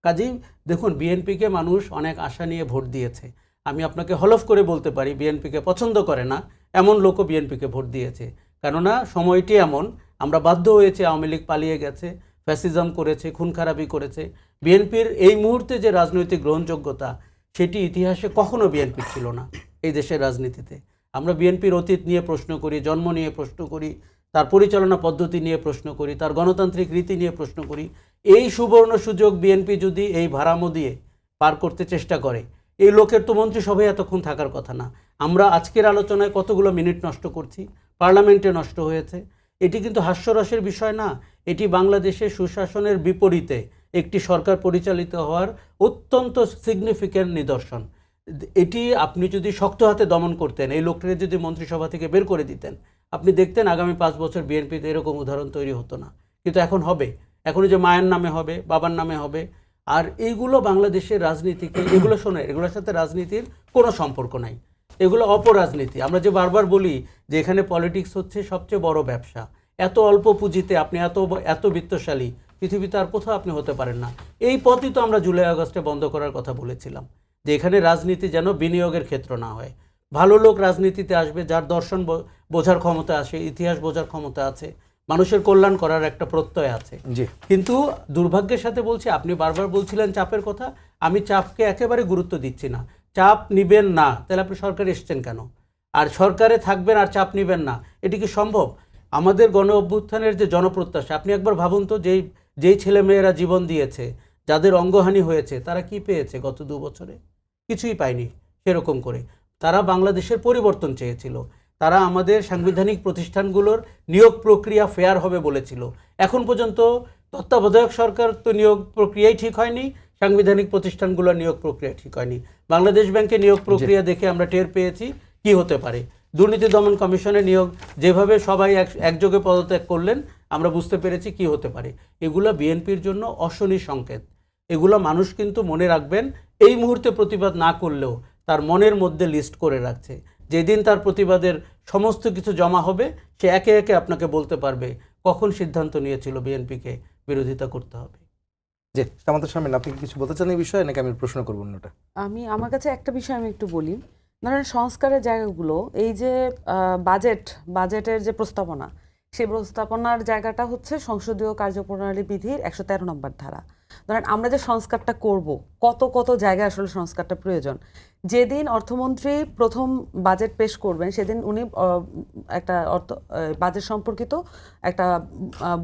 কাজেই দেখুন, বিএনপিকে মানুষ অনেক আশা নিয়ে ভোট দিয়েছে। আমি আপনাকে হলফ করে বলতে পারি, বিএনপিকে পছন্দ করে না এমন লোকও বিএনপিকে ভোট দিয়েছে। কেননা সময়টি এমন, আমরা বাধ্য হয়েছে, আওয়ামী লীগ পালিয়ে গেছে, ফ্যাসিজম করেছে, খুন খারাপি করেছে। বিএনপির এই মুহূর্তে যে রাজনৈতিক গ্রহণযোগ্যতা, সেটি ইতিহাসে কখনো বিএনপির ছিল না এই দেশের রাজনীতিতে। আমরা বিএনপির অতীত নিয়ে প্রশ্ন করি, জন্ম নিয়ে প্রশ্ন করি, তার পরিচালনা পদ্ধতি নিয়ে প্রশ্ন করি, তার গণতান্ত্রিক রীতি নিয়ে প্রশ্ন করি। এই সুবর্ণ সুযোগ বিএনপি যদি এই ভাড়ামো দিয়ে পার করতে চেষ্টা করে, এই লোকের তো মন্ত্রিসভায় এতক্ষণ থাকার কথা না। আমরা আজকের আলোচনায় কতগুলো মিনিট নষ্ট করছি, পার্লামেন্টে নষ্ট হয়েছে। এটি কিন্তু হাস্যরসের বিষয় না, এটি বাংলাদেশের সুশাসনের বিপরীতে একটি সরকার পরিচালিত হওয়ার অত্যন্ত সিগনিফিক্যান্ট নিদর্শন। এটি আপনি যদি শক্ত হাতে দমন করতেন, এই লোকটাকে যদি মন্ত্রিসভা থেকে বের করে দিতেন, আপনি দেখতেন আগামী 5 বছর বিএনপিতে এরকম উদাহরণ তৈরি হতো না। কিন্তু এখন হবে, এখন যে মায়ের নামে হবে, বাবার নামে হবে। আর এইগুলো বাংলাদেশের রাজনীতিকে, এগুলো শোনে, এগুলোর সাথে রাজনীতির কোনো সম্পর্ক নাই, এগুলো অপরাজনীতি। আমরা যে বারবার বলি যে এখানে পলিটিক্স হচ্ছে সবচেয়ে বড় ব্যবসা, এত অল্প পুঁজিতে আপনি এত বিত্তশালী পৃথিবীতে আর কোথাও আপনি হতে পারেন না। এই পথই তো আমরা জুলাই আগস্টে বন্ধ করার কথা বলেছিলাম, যে এখানে রাজনীতি যেন বিনিয়োগের ক্ষেত্র না হয়। ভালো লোক রাজনীতিতে আসবে, যার দর্শন বোঝার ক্ষমতা আছে, ইতিহাস বোঝার ক্ষমতা আছে, মানুষের কল্যাণ করার একটা প্রত্যয় আছে। কিন্তু দুর্ভাগ্যের সাথে বলছি, আপনি বারবার বলছিলেন চাপের কথা, আমি চাপকে একেবারে গুরুত্ব দিচ্ছি না। চাপ নিবেন না, তাহলে আপনি সরকারে এসছেন কেন? আর সরকারে থাকবেন আর চাপ নিবেন না, এটি কি সম্ভব? আমাদের গণ অভ্যুত্থানের যে জনপ্রত্যাশা, আপনি একবার ভাবুন তো, যেই ছেলেমেয়েরা জীবন দিয়েছে, যাদের অঙ্গহানি হয়েছে, তারা কি পেয়েছে গত 2 বছরে? কিছুই পায়নি। সেরকম করে তারা বাংলাদেশের পরিবর্তন চেয়েছিল। তারা আমাদের সাংবিধানিক প্রতিষ্ঠানগুলোর নিয়োগ প্রক্রিয়া ফেয়ার হবে বলেছিল। এখন পর্যন্ত তত্ত্বাবধায়ক সরকার তো নিয়োগ প্রক্রিয়াই ঠিক হয়নি, সাংবিধানিক প্রতিষ্ঠানগুলোর নিয়োগ প্রক্রিয়া ঠিক হয়নি। বাংলাদেশ ব্যাংকে নিয়োগ প্রক্রিয়া দেখে আমরা টের পেয়েছি কি হতে পারে। দুর্নীতি দমন কমিশনের নিয়োগ যেভাবে সবাই একযোগে পদত্যাগ করলেন, আমরা বুঝতে পেরেছি কি হতে পারে। এগুলো বিএনপির জন্য অশনি সংকেত। এগুলো মানুষ কিন্তু মনে রাখবেন, এই মুহূর্তে প্রতিবাদ না করলেও তার মনের মধ্যে লিস্ট করে রাখছে। যেদিন তার প্রতিবাদের সমস্ত কিছু জমা হবে, সে একে একে আপনাকে বলতে পারবে কখন সিদ্ধান্ত নিয়েছিল বিএনপিকে বিরোধিতা করতে হবে। জি, আমাদের সামনে আপনি কি কিছু বলতে চান এই বিষয়ে, নাকি আমি প্রশ্ন করবো অন্যটা? আমার কাছে একটা বিষয় আমি একটু বলি। ধরেন সংস্কারের জায়গাগুলো, এই যে বাজেটের যে প্রস্তাবনা, সেই প্রস্তাবনার জায়গাটা হচ্ছে সংসদীয় কার্যপ্রণালী বিধির 113 নম্বর ধারা। ধরেন আমরা যে সংস্কারটা করব, কত জায়গায় আসলে সংস্কারটা প্রয়োজন। যেদিন অর্থমন্ত্রী প্রথম বাজেট পেশ করবেন, সেদিন উনি একটা বাজেট সম্পর্কিত একটা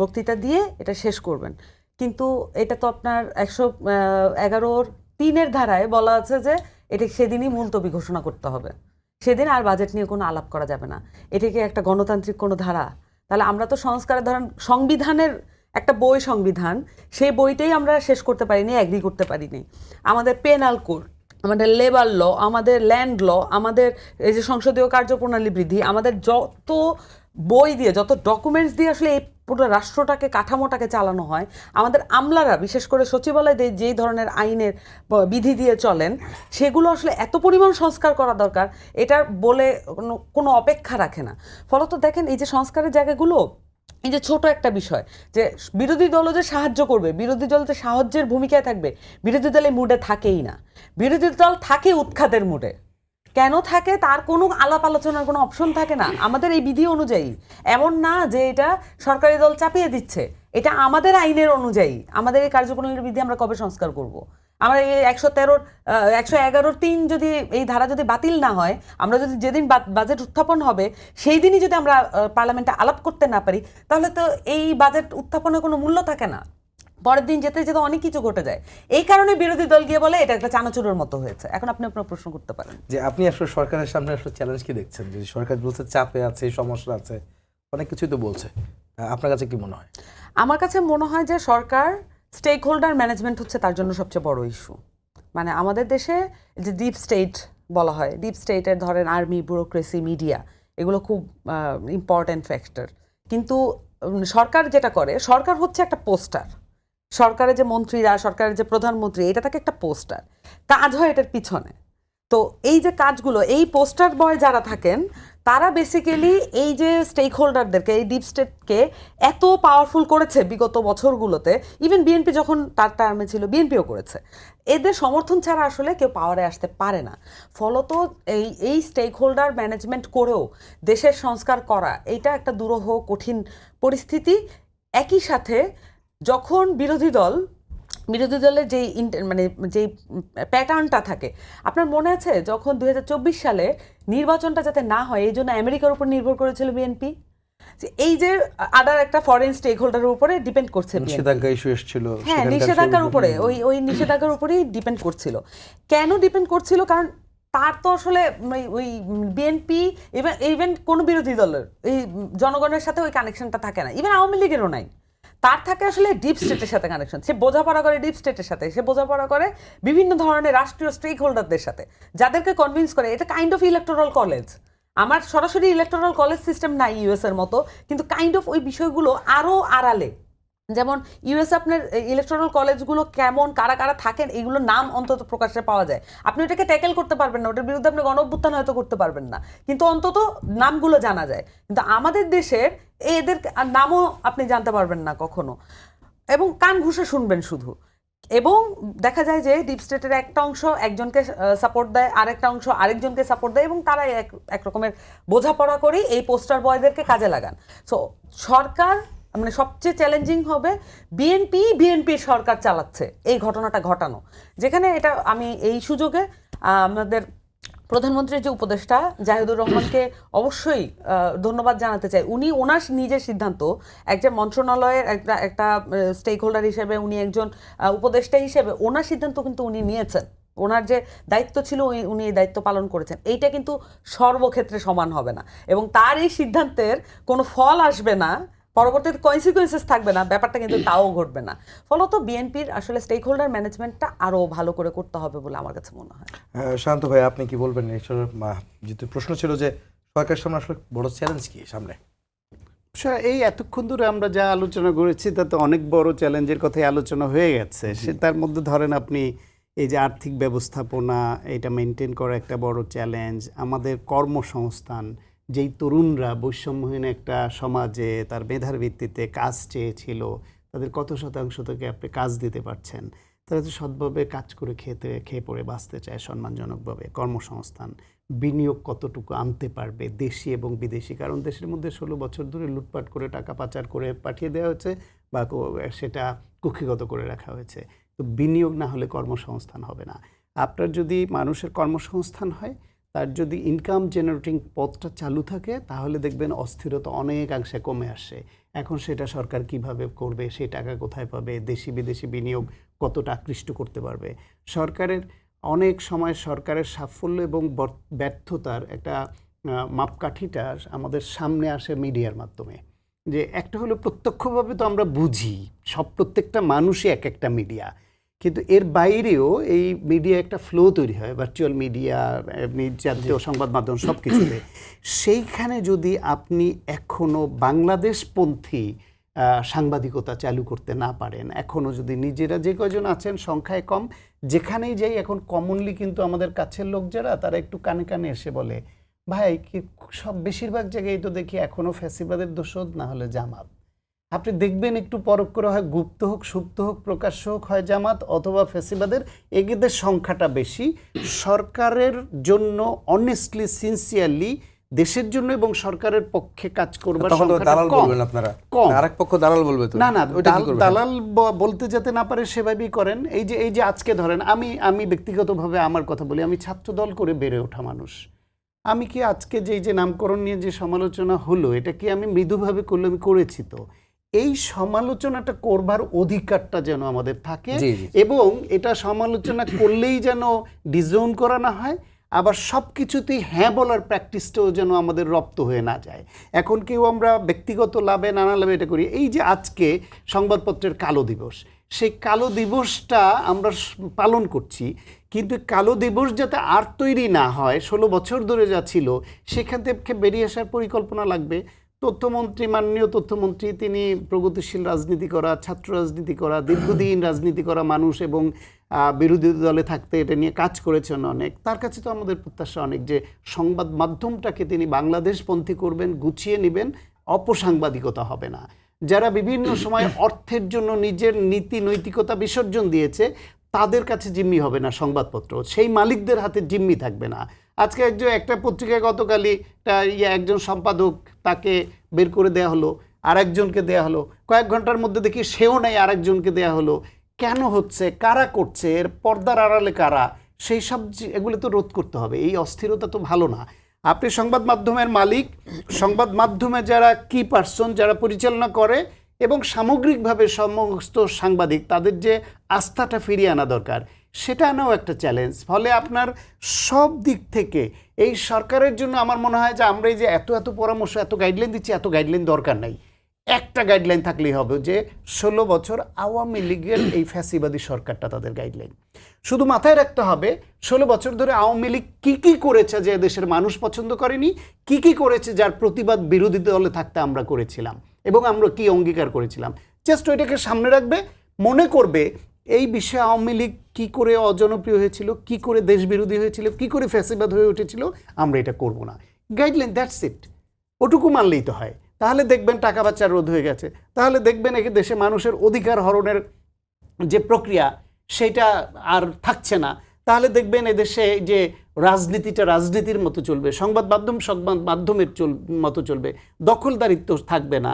বক্তৃতা দিয়ে এটা শেষ করবেন। কিন্তু এটা তো আপনার 111(3) ধারায় বলা আছে যে এটা সেদিনই মুলতবি ঘোষণা করতে হবে, সেদিন আর বাজেট নিয়ে কোনো আলাপ করা যাবে না। এটা কি একটা গণতান্ত্রিক কোনো ধারা? তাহলে আমরা তো সংস্কারের, ধরেন সংবিধানের একটা বই, সংবিধান, সেই বইটাই আমরা শেষ করতে পারিনি, অ্যাগ্রি করতে পারিনি। আমাদের পেনাল কোড, আমাদের লেবার ল, আমাদের ল্যান্ড ল, আমাদের এই যে সংসদীয় কার্যপ্রণালী বৃদ্ধি, আমাদের যত বই দিয়ে, যত ডকুমেন্টস দিয়ে আসলে এই পুরো রাষ্ট্রটাকে, কাঠামোটাকে চালানো হয়, আমাদের আমলারা বিশেষ করে সচিবালয় যেই ধরনের আইনের বিধি দিয়ে চলেন, সেগুলো আসলে এত পরিমাণ সংস্কার করা দরকার, এটার বলে কোনো অপেক্ষা রাখে না। ফলত দেখেন এই যে সংস্কারের জায়গাগুলো, এই যে ছোট একটা বিষয় যে বিরোধী দলও যে সাহায্য করবে, বিরোধী দল যে সাহায্যের ভূমিকায় থাকবে, বিরোধী দল এই মুডে থাকেই না। বিরোধী দল থাকে উৎখাতের মুডে। কেন থাকে তার কোনো আলাপ আলোচনার কোনো অপশন থাকে না আমাদের এই বিধি অনুযায়ী। এমন না যে এটা সরকারি দল চাপিয়ে দিচ্ছে, এটা আমাদের আইনের অনুযায়ী। আমাদের এই কার্যপ্রণালীর বিধি আমরা কবে সংস্কার করব? আমরা এই 111(3) যদি এই ধারা যদি বাতিল না হয়, আমরা যদি যেদিন বাজেট উত্থাপন হবে সেই দিনই যদি আমরা পার্লামেন্টে আলাপ করতে না পারি, তাহলে তো এই বাজেট উত্থাপনের কোনো মূল্য থাকে না। পরের দিন যেতে যেতে অনেক কিছু ঘটে যায়। এই কারণে বিরোধী দল গিয়ে বলে এটা একটা চানাচুরের মতো হয়েছে। এখন আপনি আপনার প্রশ্ন করতে পারেন যে আপনি আসলে সরকারের সামনে আসলে চ্যালেঞ্জ কি দেখছেন? যে সরকার বলছে চাপে আছে, সমস্যা আছে, অনেক কিছুই তো বলছে। আপনার কাছে কি মনে হয়? আমার কাছে মনে হয় যে সরকার স্টেক হোল্ডার ম্যানেজমেন্ট হচ্ছে তার জন্য সবচেয়ে বড় ইস্যু। মানে আমাদের দেশে যে ডিপ স্টেট বলা হয়, ডিপ স্টেটের ধরেন আর্মি, ব্যুরোক্রেসি, মিডিয়া, এগুলো খুব ইম্পর্ট্যান্ট ফ্যাক্টর। কিন্তু সরকার যেটা করে, সরকার হচ্ছে একটা পোস্টার। সরকারের যে মন্ত্রীরা, সরকারের যে প্রধানমন্ত্রী, এটা থাকে একটা পোস্টার, কাজ হয় এটার পিছনে। তো এই যে কাজগুলো, এই পোস্টার বয় যারা থাকেন, তারা বেসিক্যালি এই যে স্টেক হোল্ডারদেরকে, এই ডিপ স্টেটকে এত পাওয়ারফুল করেছে বিগত বছরগুলোতে। ইভেন বিএনপি যখন তার টার্মে ছিল, বিএনপিও করেছে। এদের সমর্থন ছাড়া আসলে কেউ পাওয়ারে আসতে পারে না। ফলত এই স্টেক হোল্ডার ম্যানেজমেন্ট করেও দেশের সংস্কার করা, এইটা একটা দুরূহ কঠিন পরিস্থিতি। একই সাথে যখন বিরোধী দলের যেই যেই প্যাটার্নটা থাকে, আপনার মনে আছে যখন 2024 সালে নির্বাচনটা যাতে না হয় এই জন্য আমেরিকার উপর নির্ভর করেছিল বিএনপি। এই যে আদার একটা ফরেন স্টেক হোল্ডারের উপরে ডিপেন্ড করছে, নিষেধাজ্ঞা ইস্যু এসেছিল। হ্যাঁ, নিষেধাজ্ঞার উপরে, ওই নিষেধাজ্ঞার উপরেই ডিপেন্ড করছিল। কেন ডিপেন্ড করছিল? কারণ তার তো আসলে ওই বিএনপি ইভেন কোনো বিরোধী দলের এই জনগণের সাথে ওই কানেকশনটা থাকে না, ইভেন আওয়ামী লীগেরও নাই। তার থাকে আসলে ডিপ স্টেটের সাথে কানেকশন। সে বোঝাপড়া করে ডিপ স্টেটের সাথে, সে বোঝাপড়া করে বিভিন্ন ধরনের রাষ্ট্রীয় স্টেক হোল্ডারদের সাথে, যাদেরকে কনভিন্স করে। এটা কাইন্ড অফ ইলেকটোরাল কলেজ। আমার সরাসরি ইলেকটোরাল কলেজ সিস্টেম নাই ইউএস এর মতো, কিন্তু কাইন্ড অফ ওই বিষয়গুলো আরও আড়ালে। যেমন ইউএস আপনার ইলেকটোরাল কলেজগুলো কেমন, কারা কারা থাকেন, এগুলোর নাম অন্তত প্রকাশ্যে পাওয়া যায়। আপনি ওটাকে ট্যাকেল করতে পারবেন না, ওটার বিরুদ্ধে আপনি গণঅভ্যুত্থান হয়তো করতে পারবেন না, কিন্তু অন্তত নামগুলো জানা যায়। কিন্তু আমাদের দেশের এদের নামও আপনি জানতে পারবেন না কখনো, এবং কান ঘুষে শুনবেন শুধু। এবং দেখা যায় যে ডিপ স্টেটের একটা অংশ একজনকে সাপোর্ট দেয়, আরেকটা অংশ আরেকজনকে সাপোর্ট দেয়, এবং তারাই এক রকমের বোঝাপড়া করেই এই পোস্টার বয়দেরকে কাজে লাগান। সো সরকার সবচেয়ে চ্যালেঞ্জিং হবে বিএনপির সরকার চালাচ্ছে এই ঘটনাটা ঘটানো। যেখানে এটা আমি এই সুযোগে আমাদের প্রধানমন্ত্রীর যে উপদেষ্টা জাহিদুর রহমানকে অবশ্যই ধন্যবাদ জানাতে চাই। উনি ওনার নিজের সিদ্ধান্ত, একজন মন্ত্রণালয়ের একটা স্টেক হোল্ডার হিসেবে, উনি একজন উপদেষ্টা হিসেবে ওনার সিদ্ধান্ত কিন্তু উনি নিয়েছেন ওনার যে দায়িত্ব ছিল উনি এই দায়িত্ব পালন করেছেন, এইটা কিন্তু সর্বক্ষেত্রে সমান হবে না, এবং তার এই সিদ্ধান্তের কোনো ফল আসবে না, পরবর্তীতে কনসিকুয়েন্সেস থাকবে না, ব্যাপারটা কিন্তু তাও ঘটবে না। ফলত বিএনপির আসলে স্টেক হোল্ডার ম্যানেজমেন্টটা আরও ভালো করে করতে হবে বলে আমার কাছে মনে হয়। শান্ত ভাই, আপনি কি বলবেন? যেহেতু প্রশ্ন ছিল যে সরকারের সামনে আসলে বড় চ্যালেঞ্জ কি সামনে? এই এতক্ষণ ধরে আমরা যা আলোচনা করেছি তাতে অনেক বড় চ্যালেঞ্জের কথাই আলোচনা হয়ে গেছে। সে তার মধ্যে ধরেন আপনি এই যে আর্থিক ব্যবস্থাপনা, এটা মেনটেন করা একটা বড় চ্যালেঞ্জ। আমাদের কর্মসংস্থান, যেই তরুণরা বৈষম্যহীন একটা সমাজে তার মেধার ভিত্তিতে কাজ চেয়েছিল, তাদের কত শতাংশ থেকে আপনি কাজ দিতে পারছেন? তারা তো সৎভাবে কাজ করে খেয়ে পড়ে বাঁচতে চায় সম্মানজনকভাবে। কর্মসংস্থান, বিনিয়োগ কতটুকু আনতে পারবে দেশি এবং বিদেশি, কারণ দেশের মধ্যে 16 বছর ধরে লুটপাট করে টাকা পাচার করে পাঠিয়ে দেওয়া হয়েছে বা সেটা কুক্ষিগত করে রাখা হয়েছে। তো বিনিয়োগ না হলে কর্মসংস্থান হবে না। আপনার যদি মানুষের কর্মসংস্থান হয়, তার যদি ইনকাম জেনারেটিং পথটা চালু থাকে, তাহলে দেখবেন অস্থিরতা অনেকাংশে কমে আসে। এখন সেটা সরকার কিভাবে করবে, সেই টাকা কোথায় পাবে, দেশি বিদেশি বিনিয়োগ কতটা আকৃষ্ট করতে পারবে। সরকারের অনেক সময় সরকারের সাফল্য এবং ব্যর্থতার একটা মাপকাঠিটা আমাদের সামনে আসে মিডিয়ার মাধ্যমে। যে একটা হলো প্রত্যক্ষভাবে তো আমরা বুঝি, প্রত্যেকটা মানুষই এক একটা মিডিয়া, কিন্তু এর বাইরেও এই মিডিয়া একটা ফ্লো তৈরি হয়, ভার্চুয়াল মিডিয়া, জাতীয় সংবাদ মাধ্যম সব কিছুতে। সেইখানে যদি আপনি এখনও বাংলাদেশপন্থী সাংবাদিকতা চালু করতে না পারেন, এখনও যদি নিজেরা যে কয়জন আছেন সংখ্যায় কম, যেখানেই যাই এখন কমনলি কিন্তু আমাদের কাছের লোক যারা, তারা একটু কানে কানে এসে বলে, ভাই কি সব বেশিরভাগ জায়গায় তো দেখি এখনও ফ্যাসিবাদের দোষদ, না হলে জামাত। আপনি দেখবেন একটু পরখ করে হয় গুপ্ত হোক সুপ্ত হোক প্রকাশ্য হোক, হয় জামাত অথবা ফ্যাসিবাদের, এদের সংখ্যাটা বেশি। সরকারের জন্য অনেস্টলি সিনসিয়ারলি দেশের জন্য এবং সরকারের পক্ষে কাজ করবার সংখ্যাটা কম। আরেক পক্ষ দালাল বলবে তো না, দালাল বলতে যাতে না পারে সেভাবেই করেন। এই যে আজকে ধরেন আমি ব্যক্তিগতভাবে আমার কথা বলি, আমি ছাত্র দল করে বেড়ে ওঠা মানুষ। আমি কি আজকে যে নামকরণ নিয়ে যে সমালোচনা হলো, এটা কি আমি মৃদুভাবে করলে আমি করেছি? তো এই সমালোচনাটা করবার অধিকারটা যেন আমাদের থাকে, এবং এটা সমালোচনা করলেই যেন ডিজোন করা না হয়, আবার সব কিছুতেই হ্যাঁ বলার প্র্যাকটিসটাও যেন আমাদের রপ্ত হয়ে না যায়। এখন কেউ আমরা ব্যক্তিগত লাভে নানা লাভে এটা করি। এই যে আজকে সংবাদপত্রের কালো দিবস, সেই কালো দিবসটা আমরা পালন করছি, কিন্তু কালো দিবস যাতে আর তৈরি না হয়, 16 বছর ধরে যা ছিল সেখান থেকে বেরিয়ে আসার পরিকল্পনা লাগবে। তথ্যমন্ত্রী, মাননীয় তথ্যমন্ত্রী, তিনি প্রগতিশীল রাজনীতি করা, ছাত্র রাজনীতি করা, দীর্ঘদিন রাজনীতি করা মানুষ এবং বিরোধী দলে থাকতে এটা নিয়ে কাজ করেছেন অনেক। তার কাছে তো আমাদের প্রত্যাশা অনেক যে সংবাদ মাধ্যমটাকে তিনি বাংলাদেশপন্থী করবেন, গুছিয়ে নেবেন, অপসাংবাদিকতা হবে না। যারা বিভিন্ন সময় অর্থের জন্য নিজের নীতি নৈতিকতা বিসর্জন দিয়েছে, তাদের কাছে জিম্মি হবে না সংবাদপত্র, সেই মালিকদের হাতে জিম্মি থাকবে না। আজকে একটা পত্রিকায় গতকালই একজন সম্পাদক, তাকে বের করে দেয়া হলো, আরেকজনকে দেয়া হলো, কয়েক ঘন্টার মধ্যে দেখি সেও নাই, আরেকজনকে দেয়া হলো। কেন হচ্ছে, কারা করছে, এর পর্দার আড়ালে কারা, সেই সব এগুলো তো রোধ করতে হবে। এই অস্থিরতা তো ভালো না। আপনি সংবাদ মাধ্যমের মালিক, সংবাদ মাধ্যমে যারা কি পার্সন, যারা পরিচালনা করে, এবং সামগ্রিকভাবে সমস্ত সাংবাদিক, তাদের যে আস্থাটা ফিরিয়ে আনা দরকার, সেটা আনাও একটা চ্যালেঞ্জ। ফলে আপনার সব দিক থেকে এই সরকারের জন্য আমার মনে হয় যে আমরা এই যে এত পরামর্শ, এত গাইডলাইন দিচ্ছি, এত গাইডলাইন দরকার নাই। একটা গাইডলাইন থাকলেই হবে যে 16 বছর আওয়ামী লীগের এই ফ্যাসিবাদী সরকারটা তাদের গাইডলাইন। শুধু মাথায় রাখতে হবে 16 বছর ধরে আওয়ামী লীগ কী করেছে যে দেশের মানুষ পছন্দ করেনি, কী করেছে যার প্রতিবাদ বিরোধী দলে থাকতে আমরা করেছিলাম, এবং আমরা কি অঙ্গীকার করেছিলাম। জাস্ট ওইটাকে সামনে রাখবে, মনে করবে এই বিষয়ে আওয়ামী লীগ কী করে অজনপ্রিয় হয়েছিল, কী করে দেশবিরোধী হয়েছিল, কী করে ফ্যাসিবাদ হয়ে উঠেছিল, আমরা এটা করব না। Guideline, that's it. ওটুকু মানলেই তো হয়। তাহলে দেখবেন টাকা পাচার রোধ হয়ে গেছে, তাহলে দেখবেন একে দেশে মানুষের অধিকার হরণের যে প্রক্রিয়া সেটা আর থাকছে না। তাহলে দেখবেন এদেশে যে রাজনীতিটা রাজনীতির মতো চলবে, সংবাদ মাধ্যমের মতো চলবে, দখলদারিত্ব থাকবে না।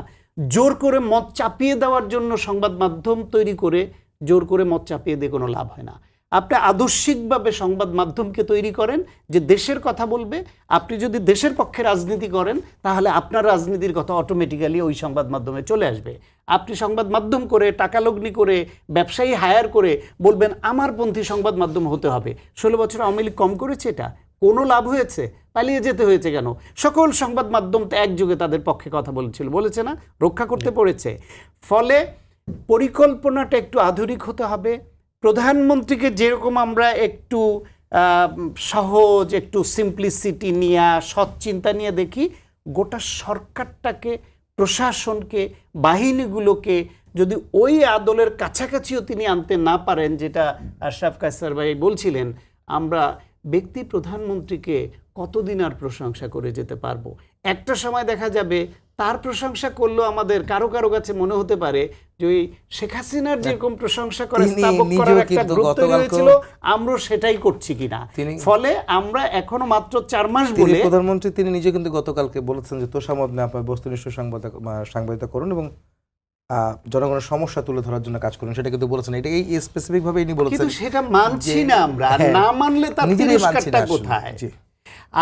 জোর করে মত চাপিয়ে দেওয়ার জন্য সংবাদ মাধ্যম তৈরি করে জোর করে মত চাপিয়ে দিয়ে কোনো লাভ হয় না। আপনি আদর্শিকভাবে সংবাদ মাধ্যমকে তৈরি করেন যে দেশের কথা বলবে। আপনি যদি দেশের পক্ষে রাজনীতি করেন তাহলে আপনার রাজনীতির কথা অটোমেটিক্যালি ওই সংবাদ মাধ্যমে চলে আসবে। আপনি সংবাদ মাধ্যম করে টাকা লগ্নি করে ব্যবসায়ী হায়ার করে বলবেন আমারপন্থী সংবাদ মাধ্যম হতে হবে। 16 বছর আওয়ামী লীগ কম করেছে? এটা কোনো লাভ হয়েছে? পালিয়ে যেতে হয়েছে কেন? সকল সংবাদ মাধ্যম তো একযোগে তাদের পক্ষে কথা বলেছিল, বলেছে না? রক্ষা করতে পড়েছে। ফলে পরিকল্পনাটা একটু আধুনিক হতে হবে। প্রধানমন্ত্রীকে যেরকম আমরা একটু সহজ, একটু সিম্পলিসিটি নিয়ে, সৎ চিন্তা নিয়ে দেখি, গোটা সরকারটাকে, প্রশাসনকে, বাহিনীগুলোকে যদি ওই আদলের কাছাকাছিও তিনি আনতে না পারেন, যেটা আশরাফ কায়সার ভাই বলছিলেন, আমরা ব্যক্তি প্রধানমন্ত্রীকে কতদিন আর প্রশংসা করে যেতে পারবো? একটা সময় দেখা যাবে তার প্রশংসা করলেও আমাদের কারো কারো কাছে মনে হতে পারে যে ওই শেখ হাসিনার যেরকম প্রশংসা করে স্থাপক করার একটা গ্রুপ তৈরি হয়েছিল, আমরা সেটাই করছি কিনা। ফলে আমরা এখনো মাত্র 4 মাস বলে প্রধানমন্ত্রী তিনি নিজে কিন্তু গতকালকে বলেছেন যে তোষামত না আপনার বস্তুনিষ্ঠ সাংবাদিকতা করুন এবং জনগণের সমস্যা তুলে ধরার জন্য কাজ করুন, সেটা কিন্তু বলেছেন। এটা এই স্পেসিফিক ভাবে ইনি বলেছেন। কিন্তু সেটা মানছি না আমরা। আর না মানলে তার পুরস্কারটা কোথায়?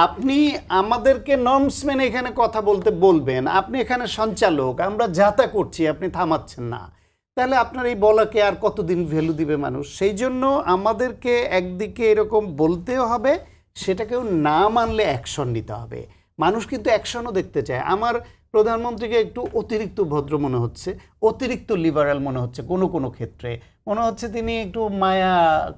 আপনি আমাদেরকে নর্মস মেনে এখানে কথা বলতে বলবেন, আপনি এখানে সঞ্চালক, আমরা যাতা করছি, আপনি থামাচ্ছেন না, তাহলে আপনার এই বলাকে আর কতদিন ভ্যালু দিবে মানুষ? সেই জন্য আমাদেরকে একদিকে এরকম বলতেও হবে, সেটাকেও না মানলে অ্যাকশন নিতে হবে। মানুষ কিন্তু অ্যাকশনও দেখতে চায়। আমার প্রধানমন্ত্রীকে একটু অতিরিক্ত ভদ্র মনে হচ্ছে, অতিরিক্ত লিবারাল মনে হচ্ছে, কোনো কোনো ক্ষেত্রে মনে হচ্ছে তিনি একটু মায়া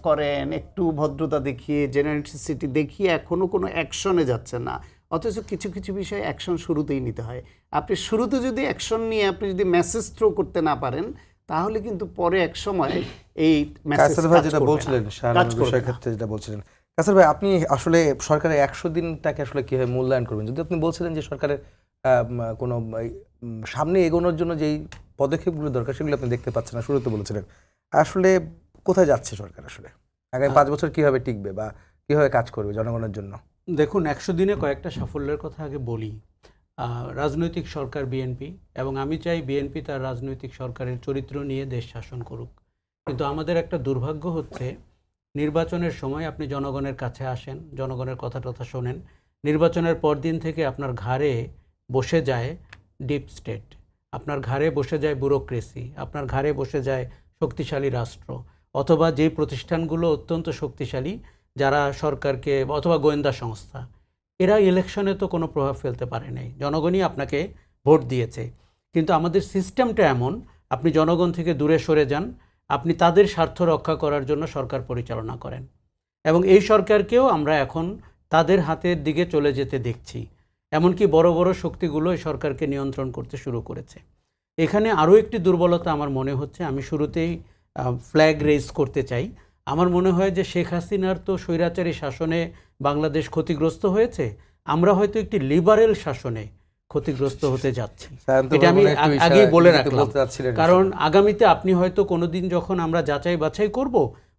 করেন, একটু ভদ্রতা দেখিয়ে, জেনারেসিটি দেখিয়ে এখনও কোনো অ্যাকশনে যাচ্ছে না। অথচ কিছু কিছু বিষয়ে অ্যাকশন শুরুতেই নিতে হয়। আপনি শুরুতে যদি অ্যাকশন নিয়ে আপনি যদি মেসেজ থ্রো করতে না পারেন, তাহলে কিন্তু পরে এক সময় এই মেসেজ যেটা বলছিলেন ক্ষেত্রে যেটা বলছিলেন কাসের ভাই, আপনি আসলে সরকারের 100 দিনটাকে আসলে কিভাবে মূল্যায়ন করবেন? যদি আপনি বলছিলেন যে সরকারের কোনো সামনে এগোনোর জন্য যেই পদক্ষেপগুলো দরকার সেগুলো আপনি দেখতে পাচ্ছেন না, শুরুতে বলেছিলেন, আসলে কোথায় যাচ্ছে সরকার? আসলে আগামী 5 বছর কিভাবে টিকবে বা কিভাবে কাজ করবে জনগণের জন্য? দেখুন, 100 দিনে কয়েকটা সাফল্যের কথা আগে বলি। রাজনৈতিক সরকার বিএনপি, এবং আমি চাই বিএনপি তার রাজনৈতিক সরকারের চরিত্র নিয়ে দেশ শাসন করুক। কিন্তু আমাদের একটা দুর্ভাগ্য হচ্ছে, নির্বাচনের সময় আপনি জনগণের কাছে আসেন, জনগণের কথা টথা শোনেন, নির্বাচনের পর দিন থেকে আপনার ঘাড়ে বসে যায় ডিপ স্টেট, আপনার ঘাড়ে বসে যায় ব্যুরোক্রেসি, আপনার ঘাড়ে বসে যায় শক্তিশালী রাষ্ট্র, অথবা যেই প্রতিষ্ঠানগুলো অত্যন্ত শক্তিশালী, যারা সরকারকে, অথবা গোয়েন্দা সংস্থা, এরা ইলেকশনে তো কোনো প্রভাব ফেলতে পারে নাই, জনগণই আপনাকে ভোট দিয়েছে। কিন্তু আমাদের সিস্টেমটা এমন, আপনি জনগণ থেকে দূরে সরে যান, আপনি তাদের স্বার্থ রক্ষা করার জন্য সরকার পরিচালনা করেন, এবং এই সরকারকেও আমরা এখন তাদের হাতের দিকে চলে যেতে দেখছি। এমনকি বড় বড় শক্তিগুলো এই সরকারকে নিয়ন্ত্রণ করতে শুরু করেছে। এখানে আরও একটি দুর্বলতা আমার মনে হচ্ছে, আমি শুরুতেই ফ্ল্যাগ রেজ করতে চাই। আমার মনে হয় যে শেখ হাসিনার তো স্বৈরাচারী শাসনে বাংলাদেশ ক্ষতিগ্রস্ত হয়েছে, আমরা হয়তো একটি লিবারেল শাসনে ক্ষতিগ্রস্ত হতে যাচ্ছি। এটা আমি আগেই বলে রাখলাম, কারণ আগামীতে আপনি হয়তো কোনোদিন যখন আমরা যাচাই বাছাই করব,